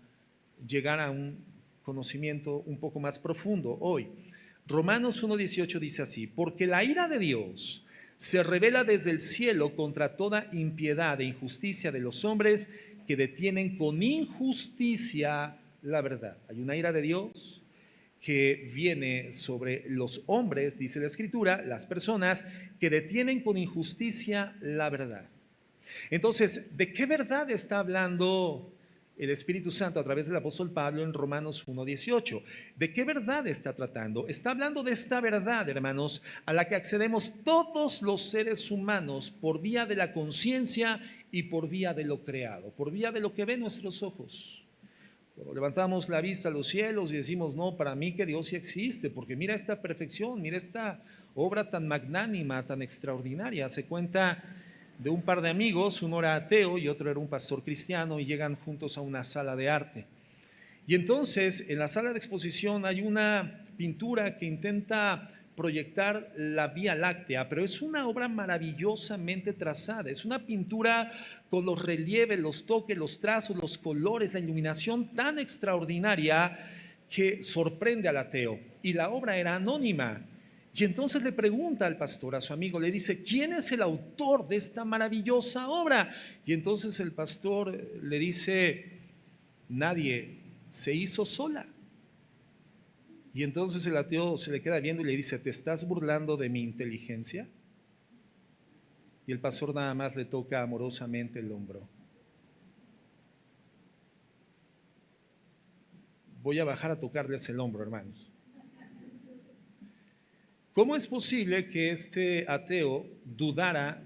llegar a un conocimiento un poco más profundo hoy. Romanos 1:18 dice así: porque la ira de Dios se revela desde el cielo contra toda impiedad e injusticia de los hombres que detienen con injusticia la verdad. Hay una ira de Dios que viene sobre los hombres, dice la Escritura, las personas que detienen con injusticia la verdad. Entonces, ¿de qué verdad está hablando el Espíritu Santo a través del apóstol Pablo en Romanos 1:18? ¿De qué verdad está tratando? Está hablando de esta verdad, hermanos, a la que accedemos todos los seres humanos por vía de la conciencia y por vía de lo creado, por vía de lo que ven nuestros ojos. Cuando levantamos la vista a los cielos y decimos: no, para mí que Dios sí existe, porque mira esta perfección, mira esta obra tan magnánima, tan extraordinaria. Se cuenta de un par de amigos, uno era ateo y otro era un pastor cristiano, y llegan juntos a una sala de arte. Y entonces en la sala de exposición hay una pintura que intenta proyectar la Vía Láctea, pero es una obra maravillosamente trazada. Es una pintura con los relieves, los toques, los trazos, los colores, la iluminación tan extraordinaria que sorprende al ateo. Y la obra era anónima. Y entonces le pregunta al pastor, a su amigo, le dice: ¿quién es el autor de esta maravillosa obra? Y entonces el pastor le dice: nadie, se hizo sola. Y entonces el ateo se le queda viendo y le dice: ¿te estás burlando de mi inteligencia? Y el pastor nada más le toca amorosamente el hombro. Voy a bajar a tocarles el hombro, hermanos. ¿Cómo es posible que este ateo dudara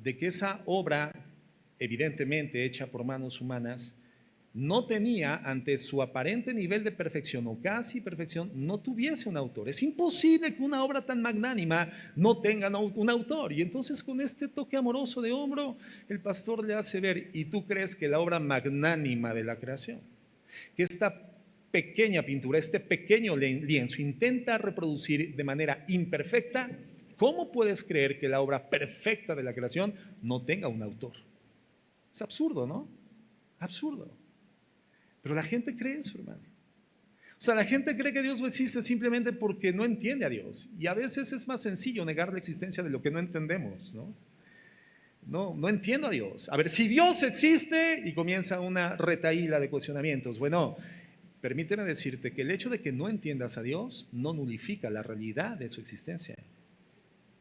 de que esa obra, evidentemente hecha por manos humanas, no tenía, ante su aparente nivel de perfección o casi perfección, no tuviese un autor? Es imposible que una obra tan magnánima no tenga un autor. Y entonces, con este toque amoroso de hombro, el pastor le hace ver: ¿y tú crees que la obra magnánima de la creación, que esta pequeña pintura, este pequeño lienzo intenta reproducir de manera imperfecta, cómo puedes creer que la obra perfecta de la creación no tenga un autor? Es absurdo, ¿no? Absurdo. Pero la gente cree eso, hermano. O sea, la gente cree que Dios no existe simplemente porque no entiende a Dios. Y a veces es más sencillo negar la existencia de lo que no entendemos, ¿no? No entiendo a Dios. A ver, si Dios existe, y comienza una retahíla de cuestionamientos. Bueno, permíteme decirte que el hecho de que no entiendas a Dios no nulifica la realidad de su existencia.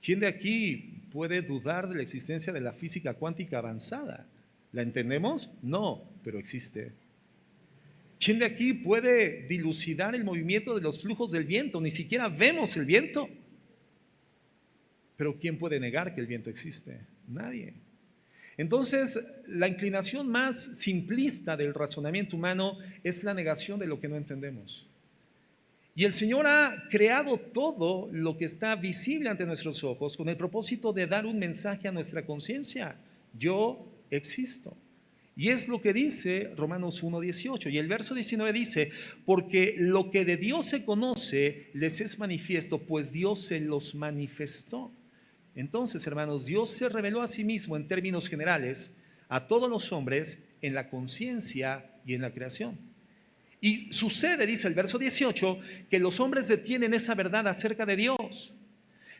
¿Quién de aquí puede dudar de la existencia de la física cuántica avanzada? ¿La entendemos? No, pero existe. ¿Quién de aquí puede dilucidar el movimiento de los flujos del viento? Ni siquiera vemos el viento. Pero ¿quién puede negar que el viento existe? Nadie. Entonces, la inclinación más simplista del razonamiento humano es la negación de lo que no entendemos. Y el Señor ha creado todo lo que está visible ante nuestros ojos con el propósito de dar un mensaje a nuestra conciencia. Yo existo. Y es lo que dice Romanos 1:18. Y el verso 19 dice, porque lo que de Dios se conoce les es manifiesto, pues Dios se los manifestó. Entonces, hermanos, Dios se reveló a sí mismo en términos generales a todos los hombres en la conciencia y en la creación. Y sucede, dice el verso 18, que los hombres detienen esa verdad acerca de Dios.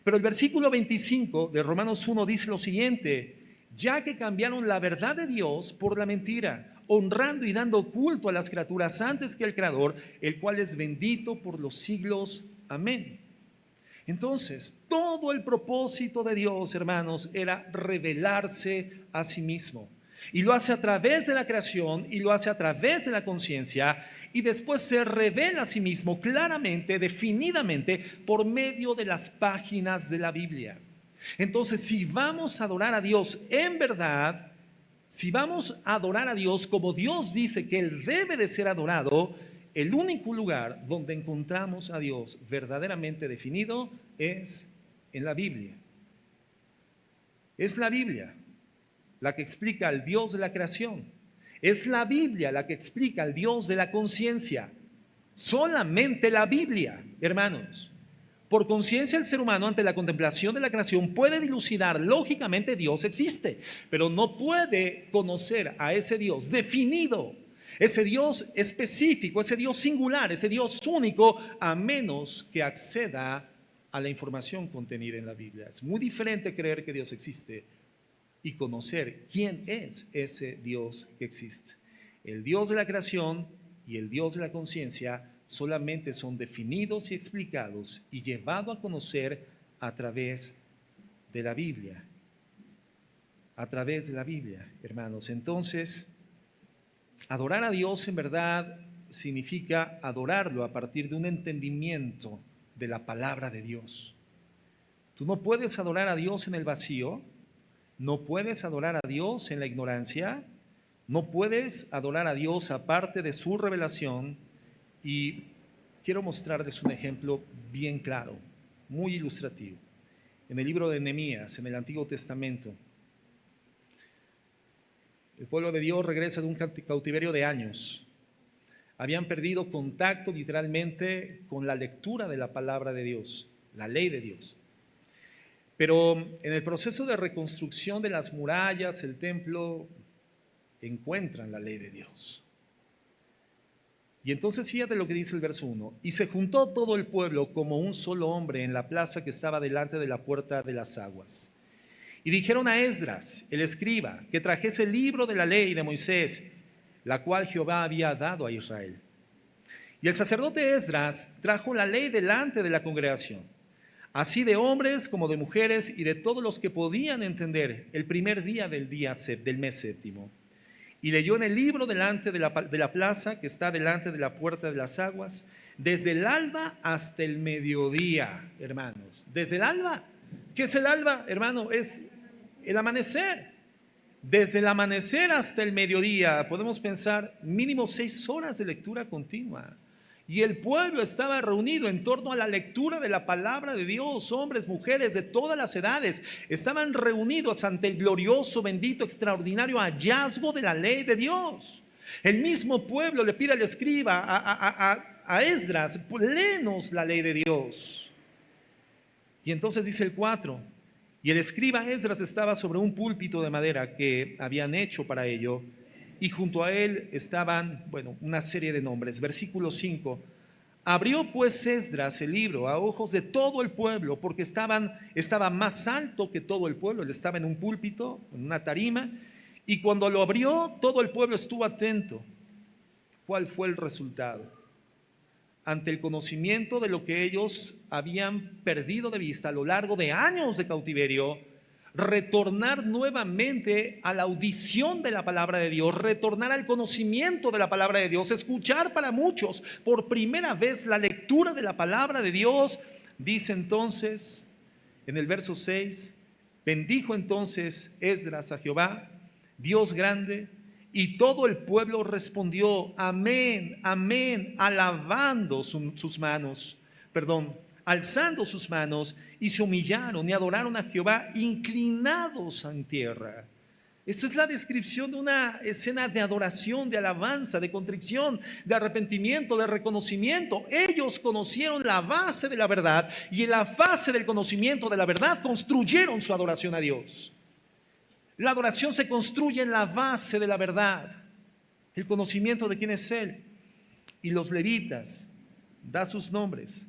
Pero el versículo 25 de Romanos 1 dice lo siguiente, ya que cambiaron la verdad de Dios por la mentira, honrando y dando culto a las criaturas antes que al Creador, el cual es bendito por los siglos. Amén. Entonces, todo el propósito de Dios, hermanos, era revelarse a sí mismo. Y lo hace a través de la creación y lo hace a través de la conciencia y después se revela a sí mismo claramente, definidamente, por medio de las páginas de la Biblia. Entonces, si vamos a adorar a Dios en verdad, si vamos a adorar a Dios como Dios dice que Él debe de ser adorado, el único lugar donde encontramos a Dios verdaderamente definido es en la Biblia. Es la Biblia la que explica al Dios de la creación. Es la Biblia la que explica al Dios de la conciencia. Solamente la Biblia, hermanos. Por conciencia, el ser humano ante la contemplación de la creación puede dilucidar lógicamente Dios existe, pero no puede conocer a ese Dios definido, ese Dios específico, ese Dios singular, ese Dios único, a menos que acceda a la información contenida en la Biblia. Es muy diferente creer que Dios existe y conocer quién es ese Dios que existe. El Dios de la creación y el Dios de la conciencia solamente son definidos y explicados y llevados a conocer a través de la Biblia. A través de la Biblia, hermanos. Entonces, adorar a Dios en verdad significa adorarlo a partir de un entendimiento de la palabra de Dios. Tú no puedes adorar a Dios en el vacío, no puedes adorar a Dios en la ignorancia, no puedes adorar a Dios aparte de su revelación. Y quiero mostrarles un ejemplo bien claro, muy ilustrativo. En el libro de Nehemías, en el Antiguo Testamento, el pueblo de Dios regresa de un cautiverio de años. Habían perdido contacto literalmente con la lectura de la palabra de Dios, la ley de Dios. Pero en el proceso de reconstrucción de las murallas, el templo, encuentran la ley de Dios. Y entonces fíjate lo que dice el verso 1. Y se juntó todo el pueblo como un solo hombre en la plaza que estaba delante de la puerta de las aguas. Y dijeron a Esdras, el escriba, que trajese el libro de la ley de Moisés, la cual Jehová había dado a Israel. Y el sacerdote Esdras trajo la ley delante de la congregación, así de hombres como de mujeres y de todos los que podían entender, el primer día del mes séptimo. Y leyó en el libro delante de la plaza que está delante de la puerta de las aguas, desde el alba hasta el mediodía, hermanos. Desde el alba. ¿Qué es el alba, hermano? Es el amanecer. Desde el amanecer hasta el mediodía, podemos pensar mínimo 6 horas de lectura continua. Y el pueblo estaba reunido en torno a la lectura de la palabra de Dios. Hombres, mujeres de todas las edades estaban reunidos ante el glorioso, bendito, extraordinario hallazgo de la ley de Dios. El mismo pueblo le pide al escriba, a Esdras, léenos la ley de Dios. Y entonces dice el 4, y el escriba Esdras estaba sobre un púlpito de madera que habían hecho para ello, y junto a él estaban, una serie de nombres. Versículo 5. Abrió pues Esdras el libro a ojos de todo el pueblo, porque estaba más alto que todo el pueblo. Él estaba en un púlpito, en una tarima, y cuando lo abrió, todo el pueblo estuvo atento. ¿Cuál fue el resultado? Ante el conocimiento de lo que ellos habían perdido de vista a lo largo de años de cautiverio, retornar nuevamente a la audición de la palabra de Dios, retornar al conocimiento de la palabra de Dios, escuchar para muchos por primera vez la lectura de la palabra de Dios. Dice entonces en el verso 6, bendijo entonces Esdras a Jehová
Dios grande. Y todo el pueblo respondió, amén, amén, alzando sus manos, y se humillaron y adoraron a Jehová inclinados en tierra. Esta es la descripción de una escena de adoración, de alabanza, de contrición, de arrepentimiento, de reconocimiento. Ellos conocieron la base de la verdad y en la base del conocimiento de la verdad construyeron su adoración a Dios. La adoración se construye en la base de la verdad, el conocimiento de quién es Él. Y los levitas, da sus nombres,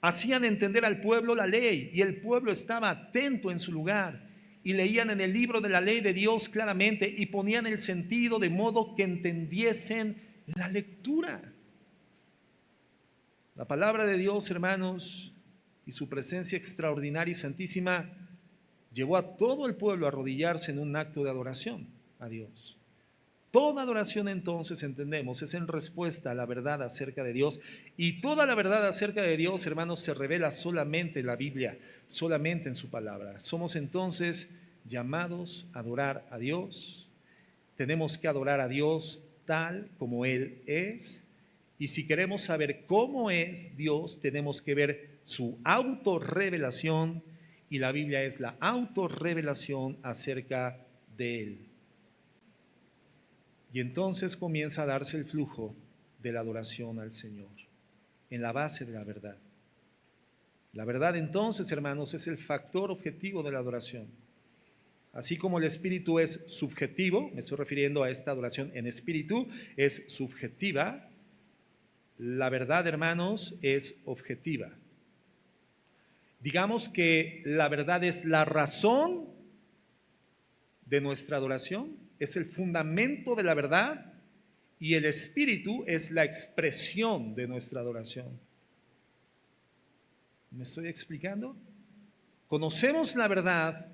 hacían entender al pueblo la ley, y el pueblo estaba atento en su lugar y leían en el libro de la ley de Dios claramente y ponían el sentido de modo que entendiesen la lectura. La palabra de Dios, hermanos, y su presencia extraordinaria y santísima llevó a todo el pueblo a arrodillarse en un acto de adoración a Dios. Toda adoración, entonces, entendemos, es en respuesta a la verdad acerca de Dios, y toda la verdad acerca de Dios, hermanos, se revela solamente en la Biblia, solamente en su palabra. Somos entonces llamados a adorar a Dios. Tenemos que adorar a Dios tal como Él es, y si queremos saber cómo es Dios, tenemos que ver su autorrevelación, y la Biblia es la autorrevelación acerca de Él. Y entonces comienza a darse el flujo de la adoración al Señor, en la base de la verdad. La verdad, entonces, hermanos, es el factor objetivo de la adoración. Así como el espíritu es subjetivo, me estoy refiriendo a esta adoración en espíritu, es subjetiva, la verdad, hermanos, es objetiva. Digamos que la verdad es la razón de nuestra adoración, es el fundamento de la verdad, y el espíritu es la expresión de nuestra adoración. ¿Me estoy explicando? Conocemos la verdad,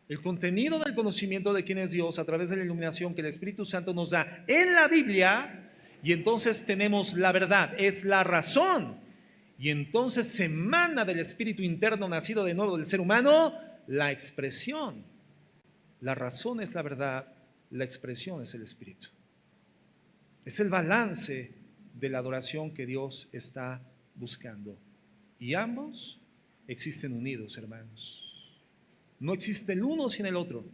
el contenido del conocimiento de quién es Dios a través de la iluminación que el Espíritu Santo nos da en la Biblia, y entonces tenemos la verdad, es la razón. Y entonces se emana del espíritu interno nacido de nuevo del ser humano la expresión. La razón es la verdad, la expresión es el espíritu. Es el balance de la adoración que Dios está buscando. Y ambos existen unidos, hermanos. No existe el uno sin el otro,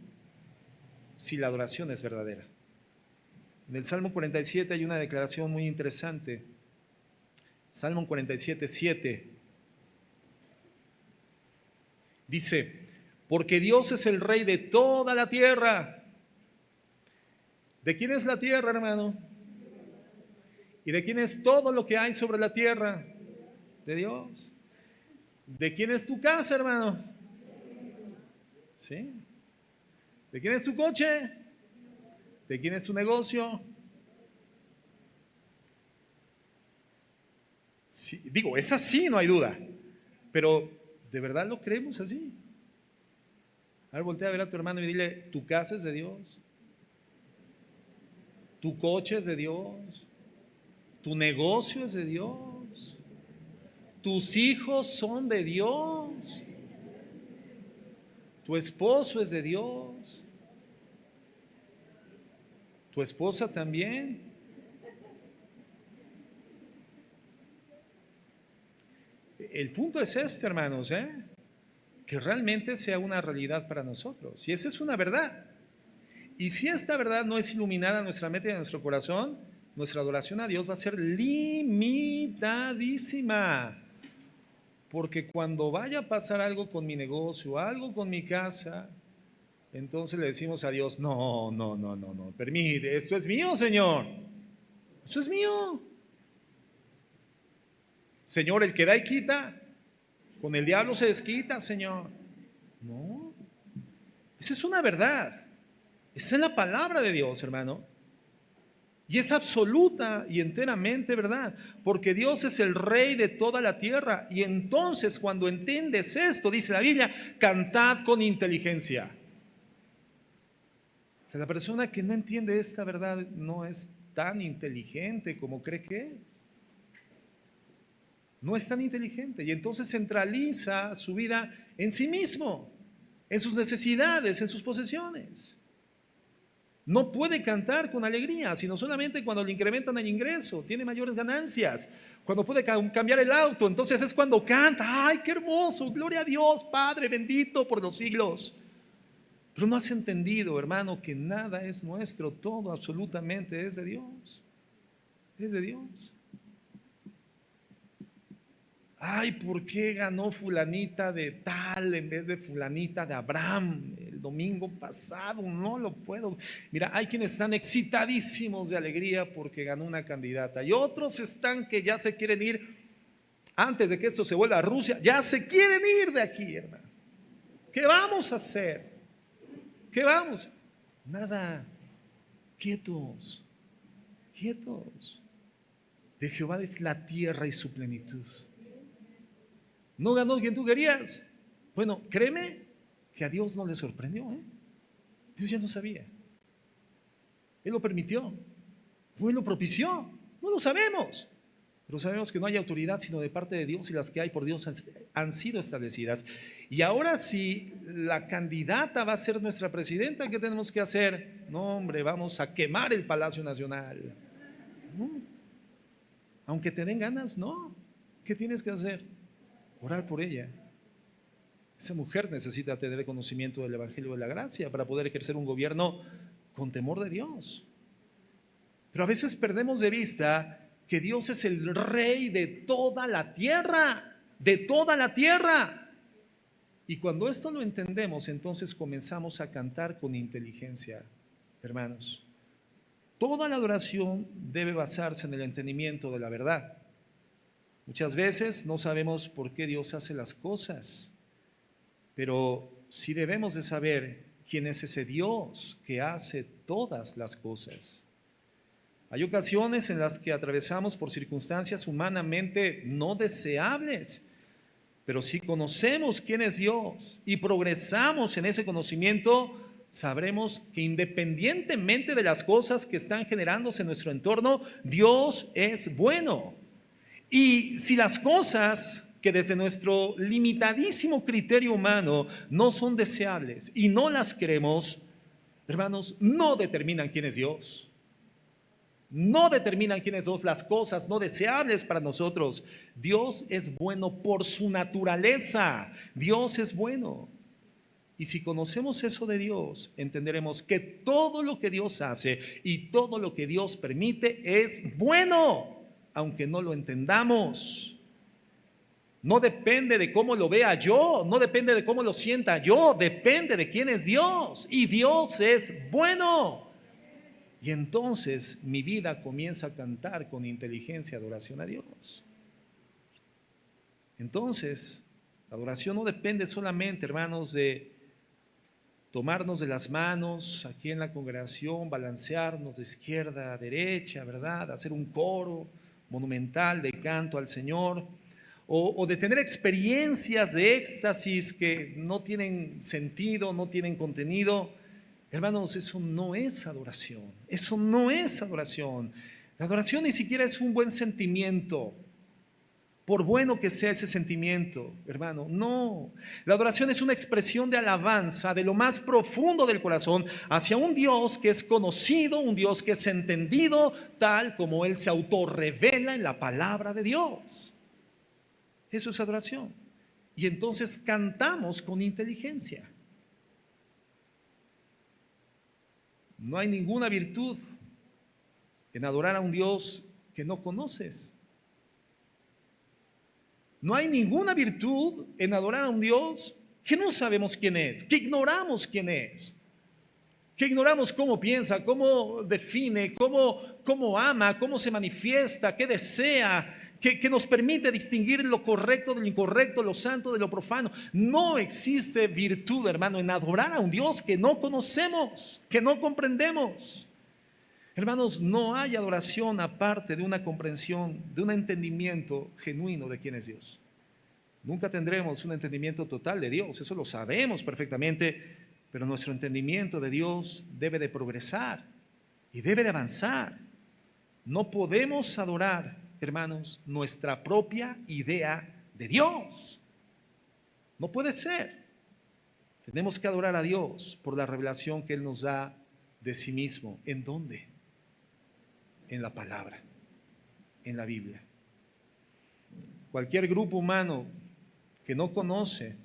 si la adoración es verdadera. En el Salmo 47 hay una declaración muy interesante. Salmo 47, 7. Dice, porque Dios es el Rey de toda la tierra. ¿De quién es la tierra, hermano? ¿Y de quién es todo lo que hay sobre la tierra? De Dios. ¿De quién es tu casa, hermano? ¿Sí? ¿De quién es tu coche? ¿De quién es tu negocio? Sí, digo, es así, no hay duda. Pero, ¿de verdad lo creemos así? A ver, voltea a ver a tu hermano y dile, ¿tu casa es de Dios? ¿Tu coche es de Dios? ¿Tu negocio es de Dios? ¿Tus hijos son de Dios? ¿Tu esposo es de Dios? ¿Tu esposa también? El punto es este, hermanos, que realmente sea una realidad para nosotros. Y esa es una verdad. Y si esta verdad no es iluminada en nuestra mente y en nuestro corazón, nuestra adoración a Dios va a ser limitadísima. Porque cuando vaya a pasar algo con mi negocio, algo con mi casa, entonces le decimos a Dios, no, permite, esto es mío, Señor. Eso es mío. Señor, el que da y quita, con el diablo se desquita, Señor. No, esa es una verdad. Esa es la palabra de Dios, hermano. Y es absoluta y enteramente verdad, porque Dios es el Rey de toda la tierra. Y entonces cuando entiendes esto, dice la Biblia, cantad con inteligencia. O sea, la persona que no entiende esta verdad no es tan inteligente como cree que es. No es tan inteligente y entonces centraliza su vida en sí mismo, en sus necesidades, en sus posesiones. no puede cantar con alegría, sino solamente cuando le incrementan el ingreso, tiene mayores ganancias, cuando puede cambiar el auto, entonces es cuando canta, ¡ay, qué hermoso! Gloria a Dios, Padre bendito por los siglos. Pero no has entendido, hermano, que nada es nuestro, todo absolutamente es de Dios. Es de Dios. Ay, ¿por qué ganó fulanita de tal en vez de fulanita de Abraham el domingo pasado? No lo puedo. Mira, hay quienes están excitadísimos de alegría porque ganó una candidata y otros están que ya se quieren ir antes de que esto se vuelva a Rusia, ya se quieren ir de aquí, hermano. ¿Qué vamos a hacer? ¿Qué vamos? Nada. Quietos, quietos. De Jehová es la tierra y su plenitud. ¿No ganó quien tú querías? Bueno, créeme que a Dios no le sorprendió, ¿eh? Dios ya no sabía. Él lo permitió. O Él lo propició. No lo sabemos. Pero sabemos que no hay autoridad sino de parte de Dios y las que hay por Dios han sido establecidas. Y ahora si la candidata va a ser nuestra presidenta, ¿qué tenemos que hacer? No, hombre, vamos a quemar el Palacio Nacional. No. Aunque te den ganas, no. ¿Qué tienes que hacer? Orar por ella. Esa mujer necesita tener conocimiento del Evangelio de la Gracia para poder ejercer un gobierno con temor de Dios. Pero a veces perdemos de vista que Dios es el rey de toda la tierra, de toda la tierra. Y cuando esto lo entendemos, entonces comenzamos a cantar con inteligencia, hermanos. Toda la adoración debe basarse en el entendimiento de la verdad. Muchas veces no sabemos por qué Dios hace las cosas, pero sí debemos de saber quién es ese Dios que hace todas las cosas. Hay ocasiones en las que atravesamos por circunstancias humanamente no deseables, pero si conocemos quién es Dios y progresamos en ese conocimiento, sabremos que independientemente de las cosas que están generándose en nuestro entorno, Dios es bueno. Y si las cosas que desde nuestro limitadísimo criterio humano no son deseables y no las queremos, hermanos, no determinan quién es Dios. No determinan quiénes son las cosas no deseables para nosotros. Dios es bueno por su naturaleza. Dios es bueno. Y si conocemos eso de Dios, entenderemos que todo lo que Dios hace y todo lo que Dios permite es bueno, aunque no lo entendamos. No depende de cómo lo vea yo, no depende de cómo lo sienta yo, depende de quién es Dios. Y Dios es bueno. Y entonces mi vida comienza a cantar con inteligencia adoración a Dios. Entonces, la adoración no depende solamente, hermanos, de tomarnos de las manos aquí en la congregación, balancearnos de izquierda a derecha, ¿verdad? Hacer un coro monumental de canto al Señor, o de tener experiencias de éxtasis que no tienen sentido, no tienen contenido. Hermanos, eso no es adoración, eso no es adoración. La adoración ni siquiera es un buen sentimiento, por bueno que sea ese sentimiento, hermano, no. La adoración es una expresión de alabanza de lo más profundo del corazón hacia un Dios que es conocido, un Dios que es entendido, tal como Él se autorrevela en la palabra de Dios. Eso es adoración. Y entonces cantamos con inteligencia. No hay ninguna virtud en adorar a un Dios que no conoces. No hay ninguna virtud en adorar a un Dios que no sabemos quién es, que ignoramos quién es, que ignoramos cómo piensa, cómo define, cómo ama, cómo se manifiesta, qué desea, que nos permite distinguir lo correcto de lo incorrecto, lo santo de lo profano. No existe virtud, hermano, en adorar a un Dios que no conocemos, que no comprendemos. Hermanos, no hay adoración aparte de una comprensión, de un entendimiento genuino de quién es Dios. Nunca tendremos un entendimiento total de Dios, eso lo sabemos perfectamente, pero nuestro entendimiento de Dios debe de progresar y debe de avanzar. No podemos adorar, hermanos, nuestra propia idea de Dios. No puede ser. Tenemos que adorar a Dios por la revelación que Él nos da de sí mismo. ¿En dónde? En la palabra, en la Biblia. Cualquier grupo humano que no conoce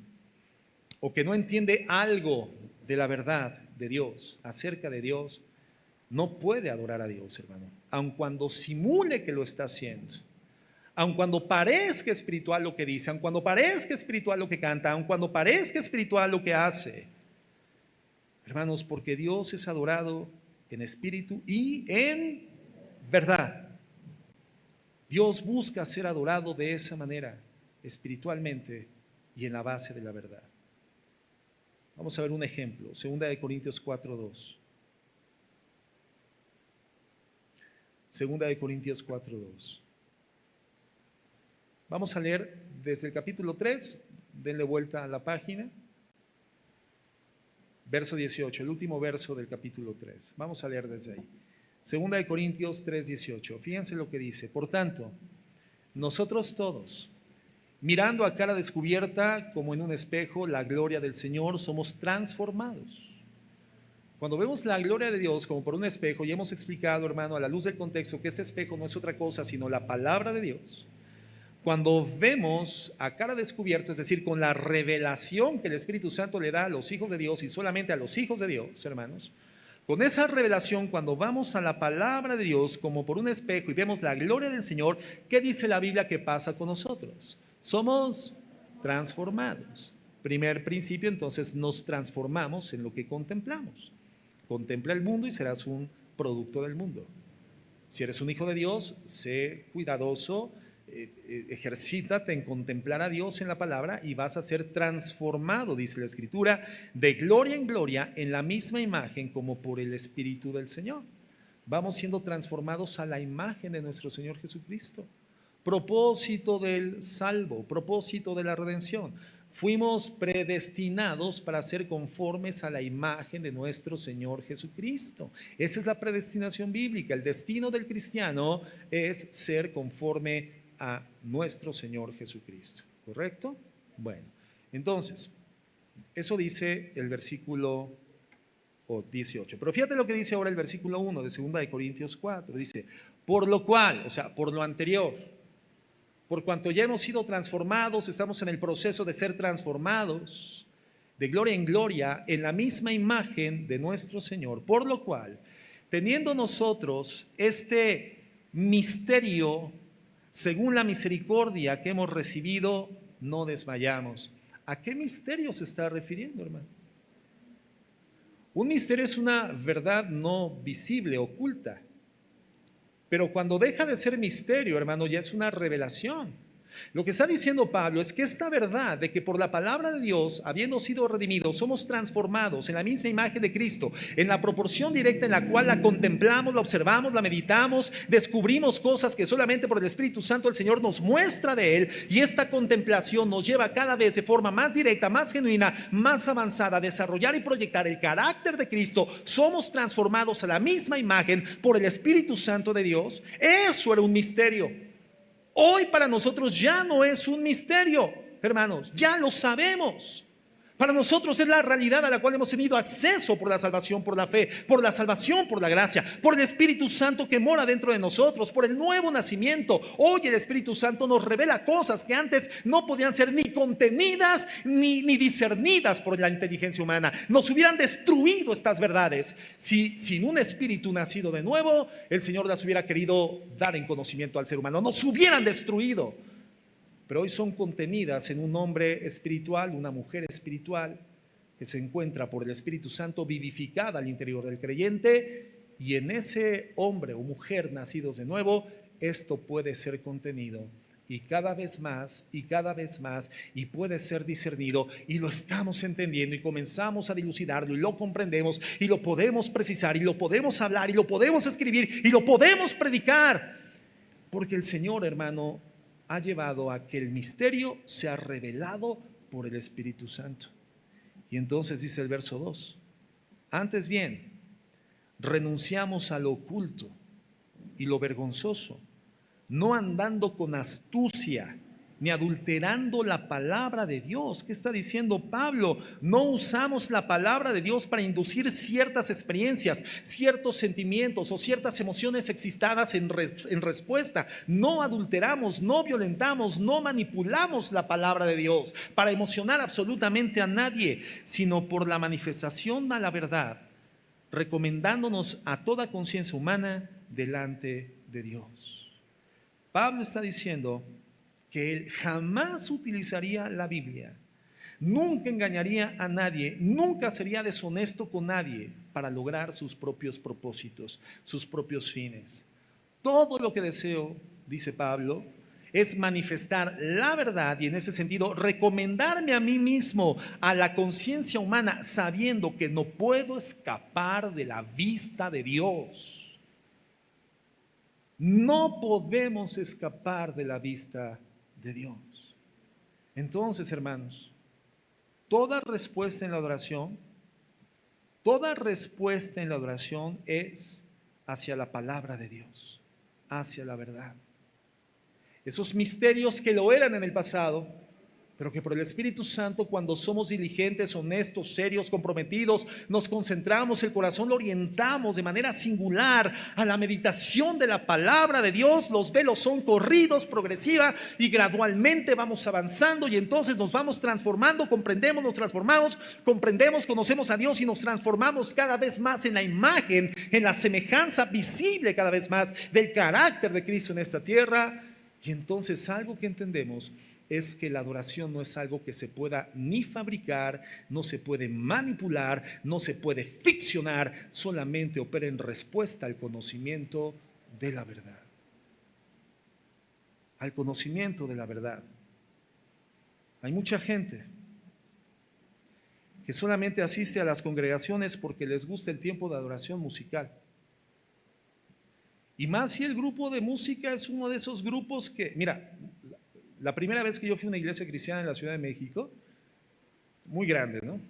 o que no entiende algo de la verdad de Dios, acerca de Dios, no puede adorar a Dios, hermano, aun cuando simule que lo está haciendo, aun cuando parezca espiritual lo que dice, aun cuando parezca espiritual lo que canta, aun cuando parezca espiritual lo que hace. Hermanos, porque Dios es adorado en espíritu y en verdad. Dios busca ser adorado de esa manera, espiritualmente y en la base de la verdad. Vamos a ver un ejemplo, 2 Corintios 4:2. 2 Corintios 4:2. Vamos a leer desde el capítulo 3, denle vuelta a la página. Verso 18, el último verso del capítulo 3. Vamos a leer desde ahí. 2 Corintios 3:18. Fíjense lo que dice. Por tanto, nosotros todos, mirando a cara descubierta como en un espejo la gloria del Señor, somos transformados. Cuando vemos la gloria de Dios como por un espejo, y hemos explicado, hermano, a la luz del contexto, que este espejo no es otra cosa sino la palabra de Dios. Cuando vemos a cara descubierta, es decir, con la revelación que el Espíritu Santo le da a los hijos de Dios y solamente a los hijos de Dios, hermanos, con esa revelación, cuando vamos a la palabra de Dios como por un espejo y vemos la gloria del Señor, ¿qué dice la Biblia que pasa con nosotros? Somos transformados. Primer principio, entonces, nos transformamos en lo que contemplamos. Contempla el mundo y serás un producto del mundo. Si eres un hijo de Dios, sé cuidadoso, ejercítate en contemplar a Dios en la palabra y vas a ser transformado, dice la Escritura, de gloria en gloria en la misma imagen como por el Espíritu del Señor. Vamos siendo transformados a la imagen de nuestro Señor Jesucristo. Propósito del salvo, propósito de la redención. Fuimos predestinados para ser conformes a la imagen de nuestro Señor Jesucristo. Esa es la predestinación bíblica. El destino del cristiano es ser conforme a nuestro Señor Jesucristo. ¿Correcto? Bueno, entonces, eso dice el versículo 18. Pero fíjate lo que dice ahora el versículo 1 de 2 Corintios 4. Dice, por lo cual, o sea, por lo anterior, por cuanto ya hemos sido transformados, estamos en el proceso de ser transformados de gloria en gloria en la misma imagen de nuestro Señor. Por lo cual, teniendo nosotros este misterio, según la misericordia que hemos recibido, no desmayamos. ¿A qué misterio se está refiriendo, hermano? Un misterio es una verdad no visible, oculta. Pero cuando deja de ser misterio, hermano, ya es una revelación. Lo que está diciendo Pablo es que esta verdad de que por la palabra de Dios, habiendo sido redimidos, somos transformados en la misma imagen de Cristo, en la proporción directa en la cual la contemplamos, la observamos, la meditamos, descubrimos cosas que solamente por el Espíritu Santo el Señor nos muestra de Él, y esta contemplación nos lleva cada vez de forma más directa, más genuina, más avanzada a desarrollar y proyectar el carácter de Cristo. Somos transformados a la misma imagen por el Espíritu Santo de Dios. Eso era un misterio. Hoy para nosotros ya no es un misterio, hermanos, ya lo sabemos. Para nosotros es la realidad a la cual hemos tenido acceso por la salvación, por la fe, por la salvación, por la gracia, por el Espíritu Santo que mora dentro de nosotros, por el nuevo nacimiento. Hoy el Espíritu Santo nos revela cosas que antes no podían ser ni contenidas ni discernidas por la inteligencia humana. Nos hubieran destruido estas verdades si sin un espíritu nacido de nuevo el Señor las hubiera querido dar en conocimiento al ser humano. Nos hubieran destruido. Pero hoy son contenidas en un hombre espiritual, una mujer espiritual que se encuentra por el Espíritu Santo vivificada al interior del creyente, y en ese hombre o mujer nacidos de nuevo, esto puede ser contenido y cada vez más y cada vez más, y puede ser discernido, y lo estamos entendiendo y comenzamos a dilucidarlo y lo comprendemos y lo podemos precisar y lo podemos hablar y lo podemos escribir y lo podemos predicar, porque el Señor, hermano, ha llevado a que el misterio sea revelado por el Espíritu Santo. Y entonces dice el verso 2, antes bien, renunciamos a lo oculto y lo vergonzoso, no andando con astucia ni adulterando la palabra de Dios. ¿Qué está diciendo Pablo? No usamos la palabra de Dios para inducir ciertas experiencias, ciertos sentimientos o ciertas emociones excitadas en respuesta. No adulteramos, no violentamos, no manipulamos la palabra de Dios para emocionar absolutamente a nadie, sino por la manifestación a la verdad, recomendándonos a toda conciencia humana delante de Dios. Pablo está diciendo que él jamás utilizaría la Biblia, nunca engañaría a nadie, nunca sería deshonesto con nadie para lograr sus propios propósitos, sus propios fines. Todo lo que deseo, dice Pablo, es manifestar la verdad y en ese sentido recomendarme a mí mismo, a la conciencia humana, sabiendo que no puedo escapar de la vista de Dios. No podemos escapar de la vista de Dios. Entonces, hermanos, toda respuesta en la adoración es hacia la palabra de Dios, hacia la verdad. Esos misterios que lo eran en el pasado, pero que por el Espíritu Santo, cuando somos diligentes, honestos, serios, comprometidos, nos concentramos, el corazón lo orientamos de manera singular a la meditación de la palabra de Dios. Los velos son corridos, progresiva y gradualmente vamos avanzando y entonces nos vamos transformando, comprendemos, nos transformamos, comprendemos, conocemos a Dios y nos transformamos cada vez más en la imagen, en la semejanza visible cada vez más del carácter de Cristo en esta tierra. Y entonces algo que entendemos es que la adoración no es algo que se pueda ni fabricar, no se puede manipular, no se puede ficcionar, solamente opera en respuesta al conocimiento de la verdad. Al conocimiento de la verdad. Hay mucha gente que solamente asiste a las congregaciones porque les gusta el tiempo de adoración musical. Y más si el grupo de música es uno de esos grupos que, mira, la primera vez que yo fui a una iglesia cristiana en la Ciudad de México, muy grande, ¿no?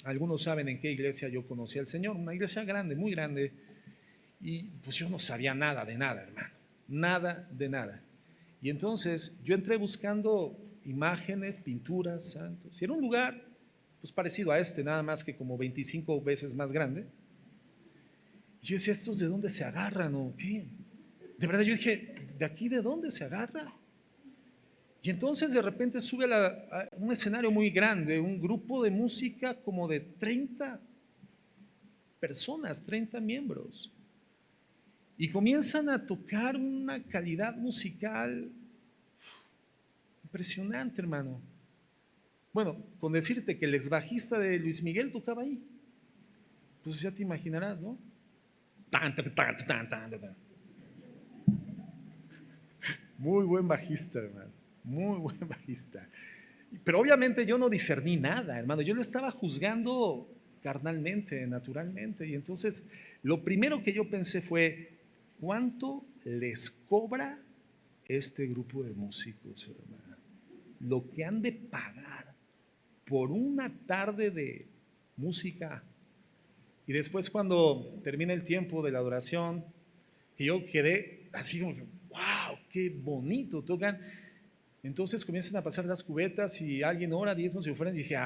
Algunos saben en qué iglesia yo conocí al Señor, una iglesia grande, muy grande, y pues yo no sabía nada de nada, hermano, nada de nada. Y entonces yo entré buscando imágenes, pinturas, santos, y era un lugar pues parecido a este, nada más que como 25 veces más grande. Y yo decía, ¿estos de dónde se agarran o qué? De verdad yo dije, ¿de aquí de dónde se agarra? Y entonces de repente sube a un escenario muy grande, un grupo de música como de 30 personas, 30 miembros. Y comienzan a tocar una calidad musical impresionante, hermano. Bueno, con decirte que el ex bajista de Luis Miguel tocaba ahí. Pues ya te imaginarás, ¿no? Muy buen bajista, hermano. Muy buen bajista. Pero obviamente yo no discerní nada, hermano. Yo lo estaba juzgando carnalmente, naturalmente. Y entonces lo primero que yo pensé fue, ¿cuánto les cobra este grupo de músicos, hermano? Lo que han de pagar por una tarde de música. Y después cuando termina el tiempo de la adoración, que yo quedé así como, wow, qué bonito tocan. Entonces comienzan a pasar las cubetas y alguien ora, diezmos y ofrendas. Y dije,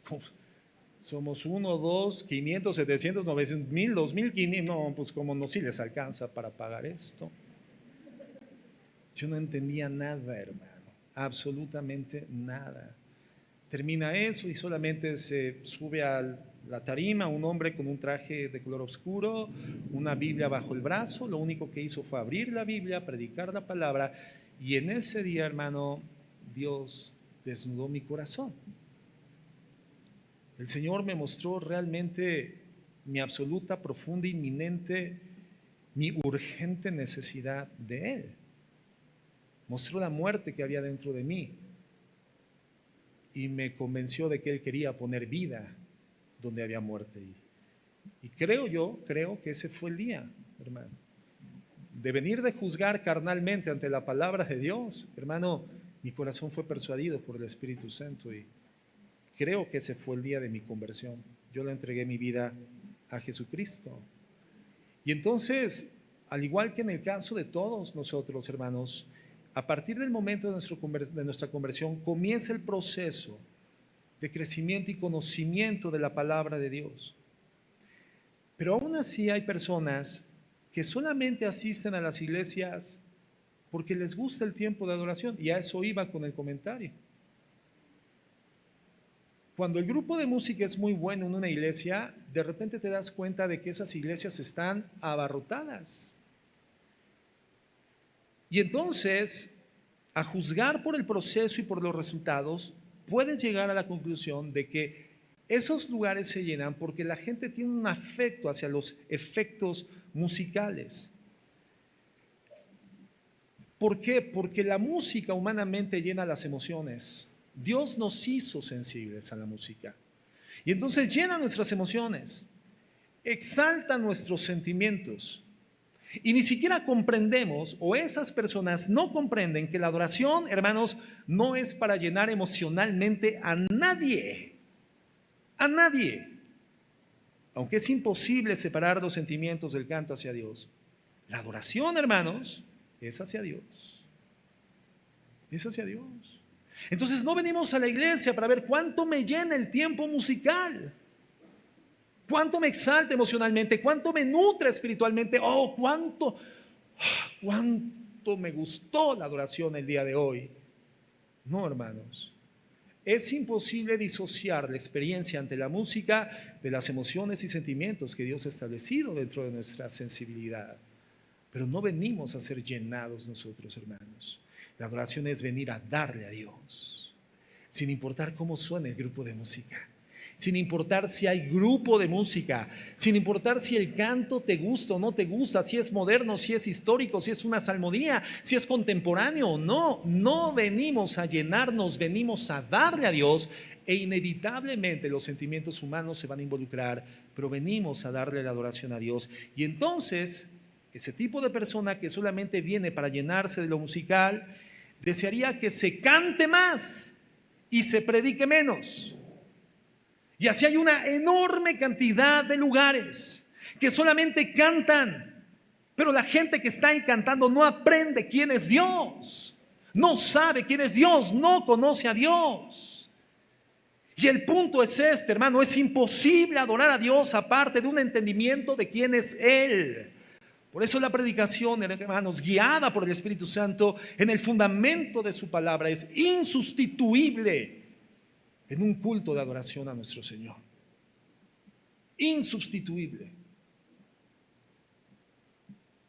¿cómo? Somos 1, 2, 500, 700, 900, 1000, 2500. No, pues como no, si les alcanza para pagar esto. Yo no entendía nada, hermano, absolutamente nada. Termina eso y solamente se sube a la tarima un hombre con un traje de color oscuro, una Biblia bajo el brazo. Lo único que hizo fue abrir la Biblia, predicar la palabra. Y en ese día, hermano, Dios desnudó mi corazón. El Señor me mostró realmente mi absoluta, profunda, inminente, mi urgente necesidad de Él. Mostró la muerte que había dentro de mí y me convenció de que Él quería poner vida donde había muerte. Y creo que ese fue el día, hermano. De venir de juzgar carnalmente ante la palabra de Dios, hermano, mi corazón fue persuadido por el Espíritu Santo y creo que ese fue el día de mi conversión. Yo le entregué mi vida a Jesucristo. Y entonces, al igual que en el caso de todos nosotros, hermanos, a partir del momento de nuestra conversión, comienza el proceso de crecimiento y conocimiento de la palabra de Dios. Pero aún así hay personas que solamente asisten a las iglesias porque les gusta el tiempo de adoración, y a eso iba con el comentario. Cuando el grupo de música es muy bueno en una iglesia, de repente te das cuenta de que esas iglesias están abarrotadas. Y entonces, a juzgar por el proceso y por los resultados, puedes llegar a la conclusión de que esos lugares se llenan porque la gente tiene un afecto hacia los efectos musicales. ¿Por qué? Porque la música humanamente llena las emociones. Dios nos hizo sensibles a la música. Y entonces llena nuestras emociones, exalta nuestros sentimientos. Y ni siquiera comprendemos, o esas personas no comprenden, que la adoración, hermanos, no es para llenar emocionalmente a nadie. A nadie. Aunque es imposible separar los sentimientos del canto hacia Dios, la adoración, hermanos, es hacia Dios. Es hacia Dios. Entonces no venimos a la iglesia para ver cuánto me llena el tiempo musical, cuánto me exalta emocionalmente, cuánto me nutre espiritualmente, cuánto me gustó la adoración el día de hoy. No, hermanos, es imposible disociar la experiencia ante la música de las emociones y sentimientos que Dios ha establecido dentro de nuestra sensibilidad. Pero no venimos a ser llenados nosotros, hermanos. La adoración es venir a darle a Dios, sin importar cómo suene el grupo de música, sin importar si hay grupo de música, sin importar si el canto te gusta o no te gusta, si es moderno, si es histórico, si es una salmodía, si es contemporáneo o no. No venimos a llenarnos, venimos a darle a Dios, e inevitablemente los sentimientos humanos se van a involucrar, pero venimos a darle la adoración a Dios. Y entonces, ese tipo de persona que solamente viene para llenarse de lo musical, desearía que se cante más y se predique menos. Y así hay una enorme cantidad de lugares que solamente cantan, pero la gente que está ahí cantando no aprende quién es Dios, no sabe quién es Dios, no conoce a Dios. Y el punto es este, hermano, es imposible adorar a Dios aparte de un entendimiento de quién es Él. Por eso la predicación, hermanos, guiada por el Espíritu Santo en el fundamento de su palabra, es insustituible en un culto de adoración a nuestro Señor. Insustituible.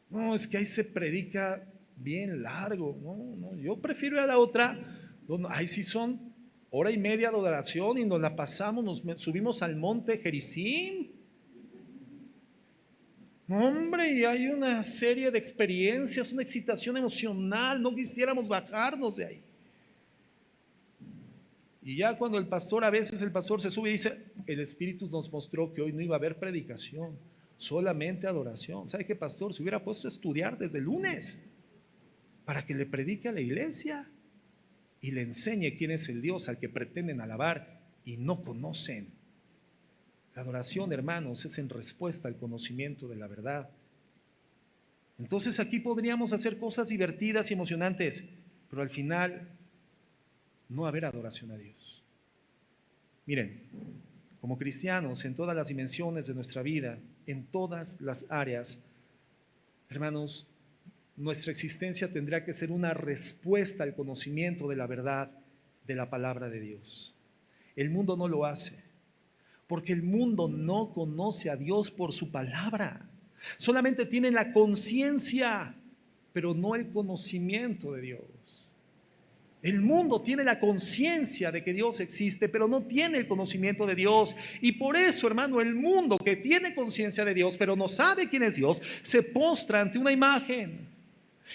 No, es que ahí se predica bien largo. No, yo prefiero ir a la otra, donde ahí sí son hora y media de adoración y nos la pasamos, nos subimos al monte Gerizim. Hombre, y hay una serie de experiencias, una excitación emocional, no quisiéramos bajarnos de ahí. Y ya cuando a veces el pastor se sube y dice, el Espíritu nos mostró que hoy no iba a haber predicación, solamente adoración. ¿Sabe qué, pastor? Se hubiera puesto a estudiar desde el lunes para que le predique a la iglesia y le enseñe quién es el Dios al que pretenden alabar y no conocen. La adoración, hermanos, es en respuesta al conocimiento de la verdad. Entonces aquí podríamos hacer cosas divertidas y emocionantes, pero al final no haber adoración a Dios. Miren, como cristianos en todas las dimensiones de nuestra vida, en todas las áreas, hermanos, nuestra existencia tendrá que ser una respuesta al conocimiento de la verdad de la palabra de Dios. El mundo no lo hace, porque el mundo no conoce a Dios por su palabra. Solamente tiene la conciencia, pero no el conocimiento de Dios. El mundo tiene la conciencia de que Dios existe, pero no tiene el conocimiento de Dios. Y por eso, hermano, el mundo que tiene conciencia de Dios, pero no sabe quién es Dios, se postra ante una imagen.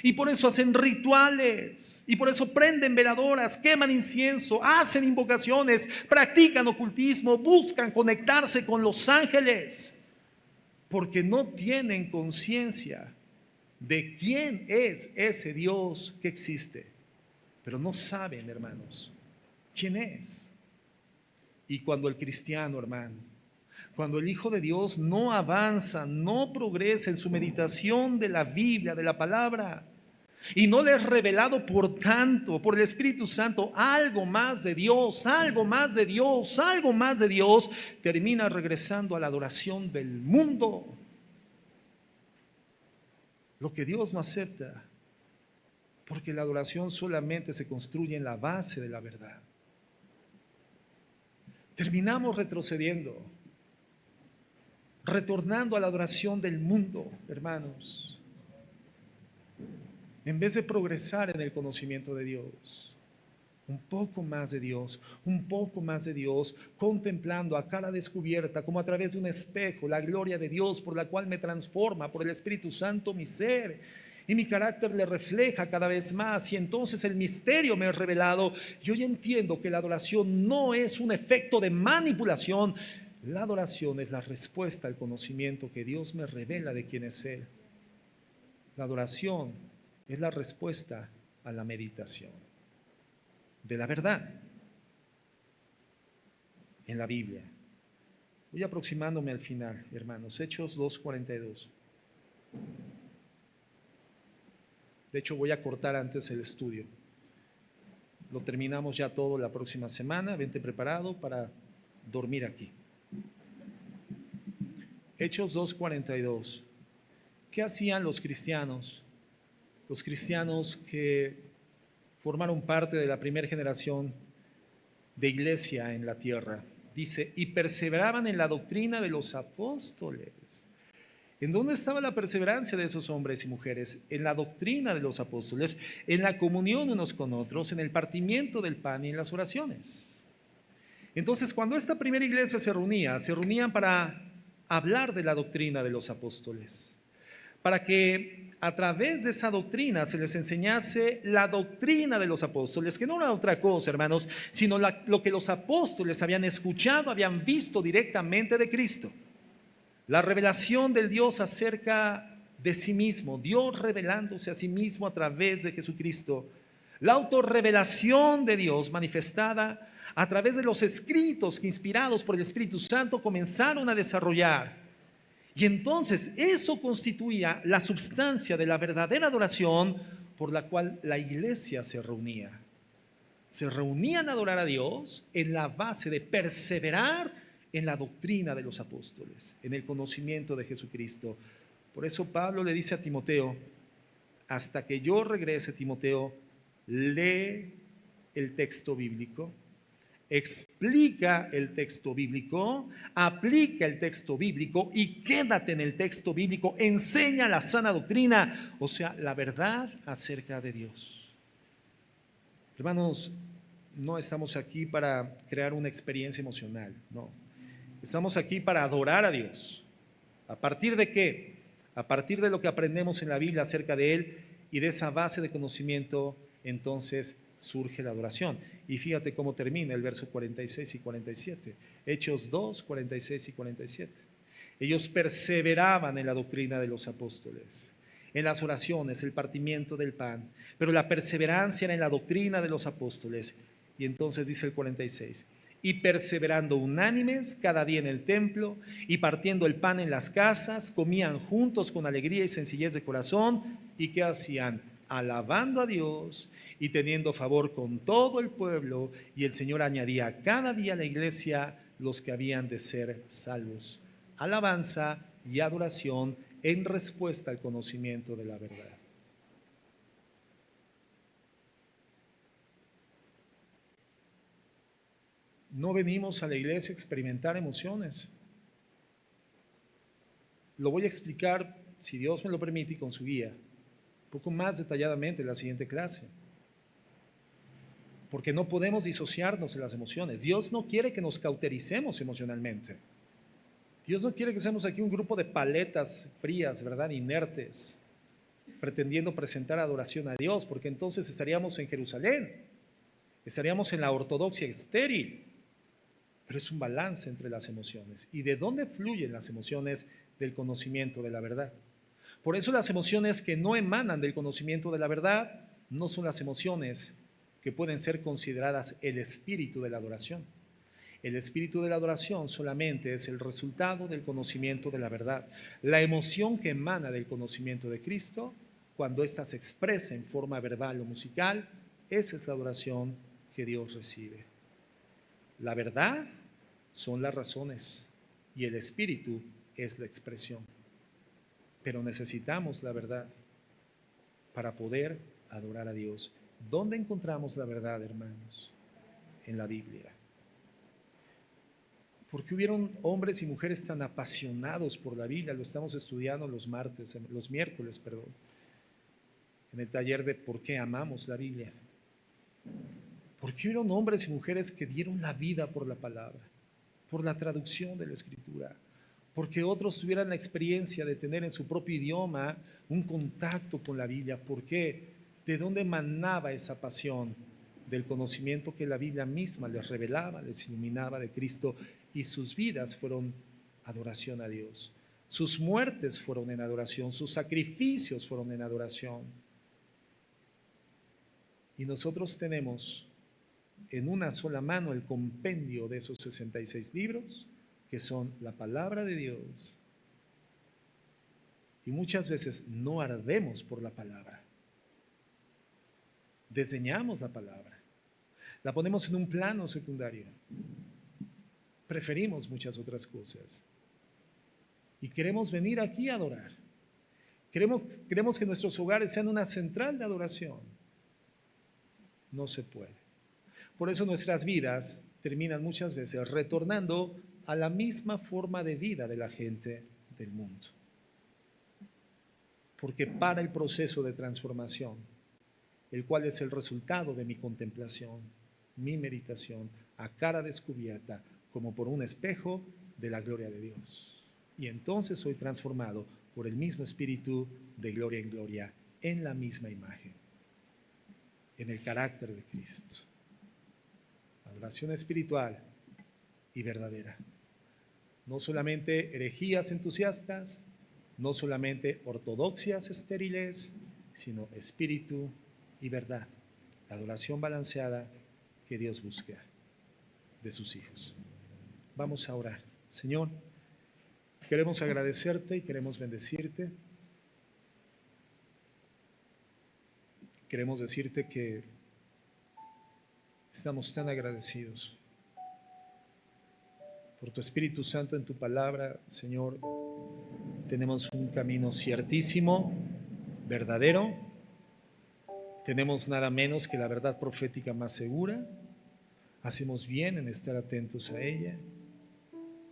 Y por eso hacen rituales, y por eso prenden veladoras, queman incienso, hacen invocaciones, practican ocultismo, buscan conectarse con los ángeles, porque no tienen conciencia de quién es ese Dios que existe. Pero no saben, hermanos, quién es. Y cuando el cristiano, hermano, cuando el Hijo de Dios no avanza, no progresa en su meditación de la Biblia, de la palabra, y no le es revelado por tanto, por el Espíritu Santo, algo más de Dios, algo más de Dios, algo más de Dios, termina regresando a la adoración del mundo. Lo que Dios no acepta, porque la adoración solamente se construye en la base de la verdad. Terminamos retrocediendo, retornando a la adoración del mundo, hermanos, en vez de progresar en el conocimiento de Dios. Un poco más de Dios, un poco más de Dios, contemplando a cara descubierta, como a través de un espejo, la gloria de Dios por la cual me transforma por el Espíritu Santo mi ser, y mi carácter le refleja cada vez más, y entonces el misterio me es revelado. Yo ya entiendo que la adoración no es un efecto de manipulación. La adoración es la respuesta al conocimiento que Dios me revela de quién es Él. La adoración es la respuesta a la meditación de la verdad en la Biblia. Voy aproximándome al final, hermanos. Hechos 2:42. De hecho, voy a cortar antes el estudio. Lo terminamos ya todo la próxima semana. Vente preparado para dormir aquí. Hechos 2:42. ¿Qué hacían los cristianos? Los cristianos que formaron parte de la primera generación de iglesia en la tierra. Dice, y perseveraban en la doctrina de los apóstoles. ¿En dónde estaba la perseverancia de esos hombres y mujeres? En la doctrina de los apóstoles, en la comunión unos con otros, en el partimiento del pan y en las oraciones. Entonces, cuando esta primera iglesia se reunían para hablar de la doctrina de los apóstoles, para que a través de esa doctrina se les enseñase la doctrina de los apóstoles, que no era otra cosa, hermanos, sino lo que los apóstoles habían escuchado, habían visto directamente de Cristo. La revelación del Dios acerca de sí mismo, Dios revelándose a sí mismo a través de Jesucristo. La autorrevelación de Dios manifestada a través de los escritos que, inspirados por el Espíritu Santo, comenzaron a desarrollar. Y entonces eso constituía la substancia de la verdadera adoración por la cual la iglesia se reunía. Se reunían a adorar a Dios en la base de perseverar en la doctrina de los apóstoles, en el conocimiento de Jesucristo. Por eso Pablo le dice a Timoteo, hasta que yo regrese, Timoteo, lee el texto bíblico, explica el texto bíblico, aplica el texto bíblico y quédate en el texto bíblico, enseña la sana doctrina, o sea, la verdad acerca de Dios. Hermanos, no estamos aquí para crear una experiencia emocional, no. Estamos aquí para adorar a Dios. ¿A partir de qué? A partir de lo que aprendemos en la Biblia acerca de Él, y de esa base de conocimiento, entonces surge la adoración. Y fíjate cómo termina el verso 46 y 47. Hechos 2, 46 y 47. Ellos perseveraban en la doctrina de los apóstoles, en las oraciones, el partimiento del pan, pero la perseverancia era en la doctrina de los apóstoles. Y entonces dice el 46, y perseverando unánimes cada día en el templo y partiendo el pan en las casas, comían juntos con alegría y sencillez de corazón. ¿Y qué hacían? Alabando a Dios y teniendo favor con todo el pueblo, y el Señor añadía cada día a la iglesia los que habían de ser salvos. Alabanza y adoración en respuesta al conocimiento de la verdad. No venimos a la iglesia a experimentar emociones. Lo voy a explicar, si Dios me lo permite y con su guía, un poco más detalladamente en la siguiente clase. Porque no podemos disociarnos de las emociones. Dios no quiere que nos cautericemos emocionalmente. Dios no quiere que seamos aquí un grupo de paletas frías, ¿verdad? Inertes, pretendiendo presentar adoración a Dios, porque entonces estaríamos en Jerusalén, estaríamos en la ortodoxia estéril. Pero es un balance entre las emociones. ¿Y de dónde fluyen las emociones? Del conocimiento de la verdad. Por eso las emociones que no emanan del conocimiento de la verdad no son las emociones que pueden ser consideradas el espíritu de la adoración. El espíritu de la adoración solamente es el resultado del conocimiento de la verdad. La emoción que emana del conocimiento de Cristo cuando ésta se expresa en forma verbal o musical, esa es la adoración que Dios recibe. La verdad son las razones y el espíritu es la expresión. Pero necesitamos la verdad para poder adorar a Dios. ¿Dónde encontramos la verdad, hermanos? En la Biblia. ¿Por qué hubieron hombres y mujeres tan apasionados por la Biblia? Lo estamos estudiando los miércoles, en el taller de ¿por qué amamos la Biblia? ¿Por qué hubieron hombres y mujeres que dieron la vida por la palabra, por la traducción de la Escritura? Porque otros tuvieran la experiencia de tener en su propio idioma un contacto con la Biblia. ¿Por qué? ¿De dónde emanaba esa pasión? Del conocimiento que la Biblia misma les revelaba, les iluminaba de Cristo, y sus vidas fueron adoración a Dios. Sus muertes fueron en adoración, sus sacrificios fueron en adoración. Y nosotros tenemos en una sola mano el compendio de esos 66 libros, que son la palabra de Dios. Y muchas veces no ardemos por la palabra. Desdeñamos la palabra. La ponemos en un plano secundario. Preferimos muchas otras cosas. Y queremos venir aquí a adorar. Queremos que nuestros hogares sean una central de adoración. No se puede. Por eso nuestras vidas terminan muchas veces retornando a la misma forma de vida de la gente del mundo. Porque para el proceso de transformación, el cual es el resultado de mi contemplación, mi meditación, a cara descubierta, como por un espejo de la gloria de Dios. Y entonces soy transformado por el mismo Espíritu de gloria en gloria, en la misma imagen, en el carácter de Cristo. Adoración espiritual y verdadera. No solamente herejías entusiastas, no solamente ortodoxias estériles, sino espíritu y verdad. La adoración balanceada que Dios busca de sus hijos. Vamos a orar. Señor, queremos agradecerte y queremos bendecirte. Queremos decirte que estamos tan agradecidos por tu Espíritu Santo en tu palabra, Señor. Tenemos un camino ciertísimo, verdadero. Tenemos nada menos que la verdad profética más segura. Hacemos bien en estar atentos a ella.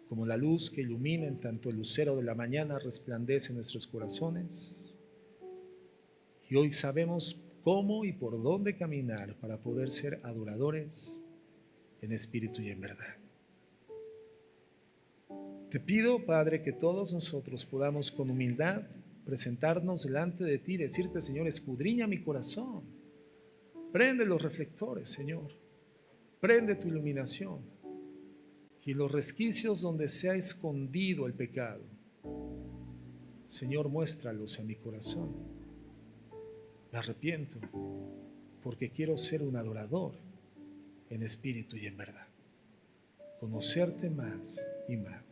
Como la luz que ilumina en tanto el lucero de la mañana resplandece en nuestros corazones. Y hoy sabemos cómo y por dónde caminar para poder ser adoradores en espíritu y en verdad. Te pido, Padre, que todos nosotros podamos con humildad presentarnos delante de ti y decirte, Señor, escudriña mi corazón. Prende los reflectores, Señor. Prende tu iluminación. Y los resquicios donde se ha escondido el pecado, Señor, muéstralos a mi corazón. Me arrepiento porque quiero ser un adorador en espíritu y en verdad. Conocerte más y más.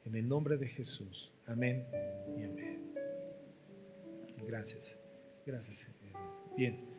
En el nombre de Jesús. Amén y amén. Gracias. Gracias. Bien.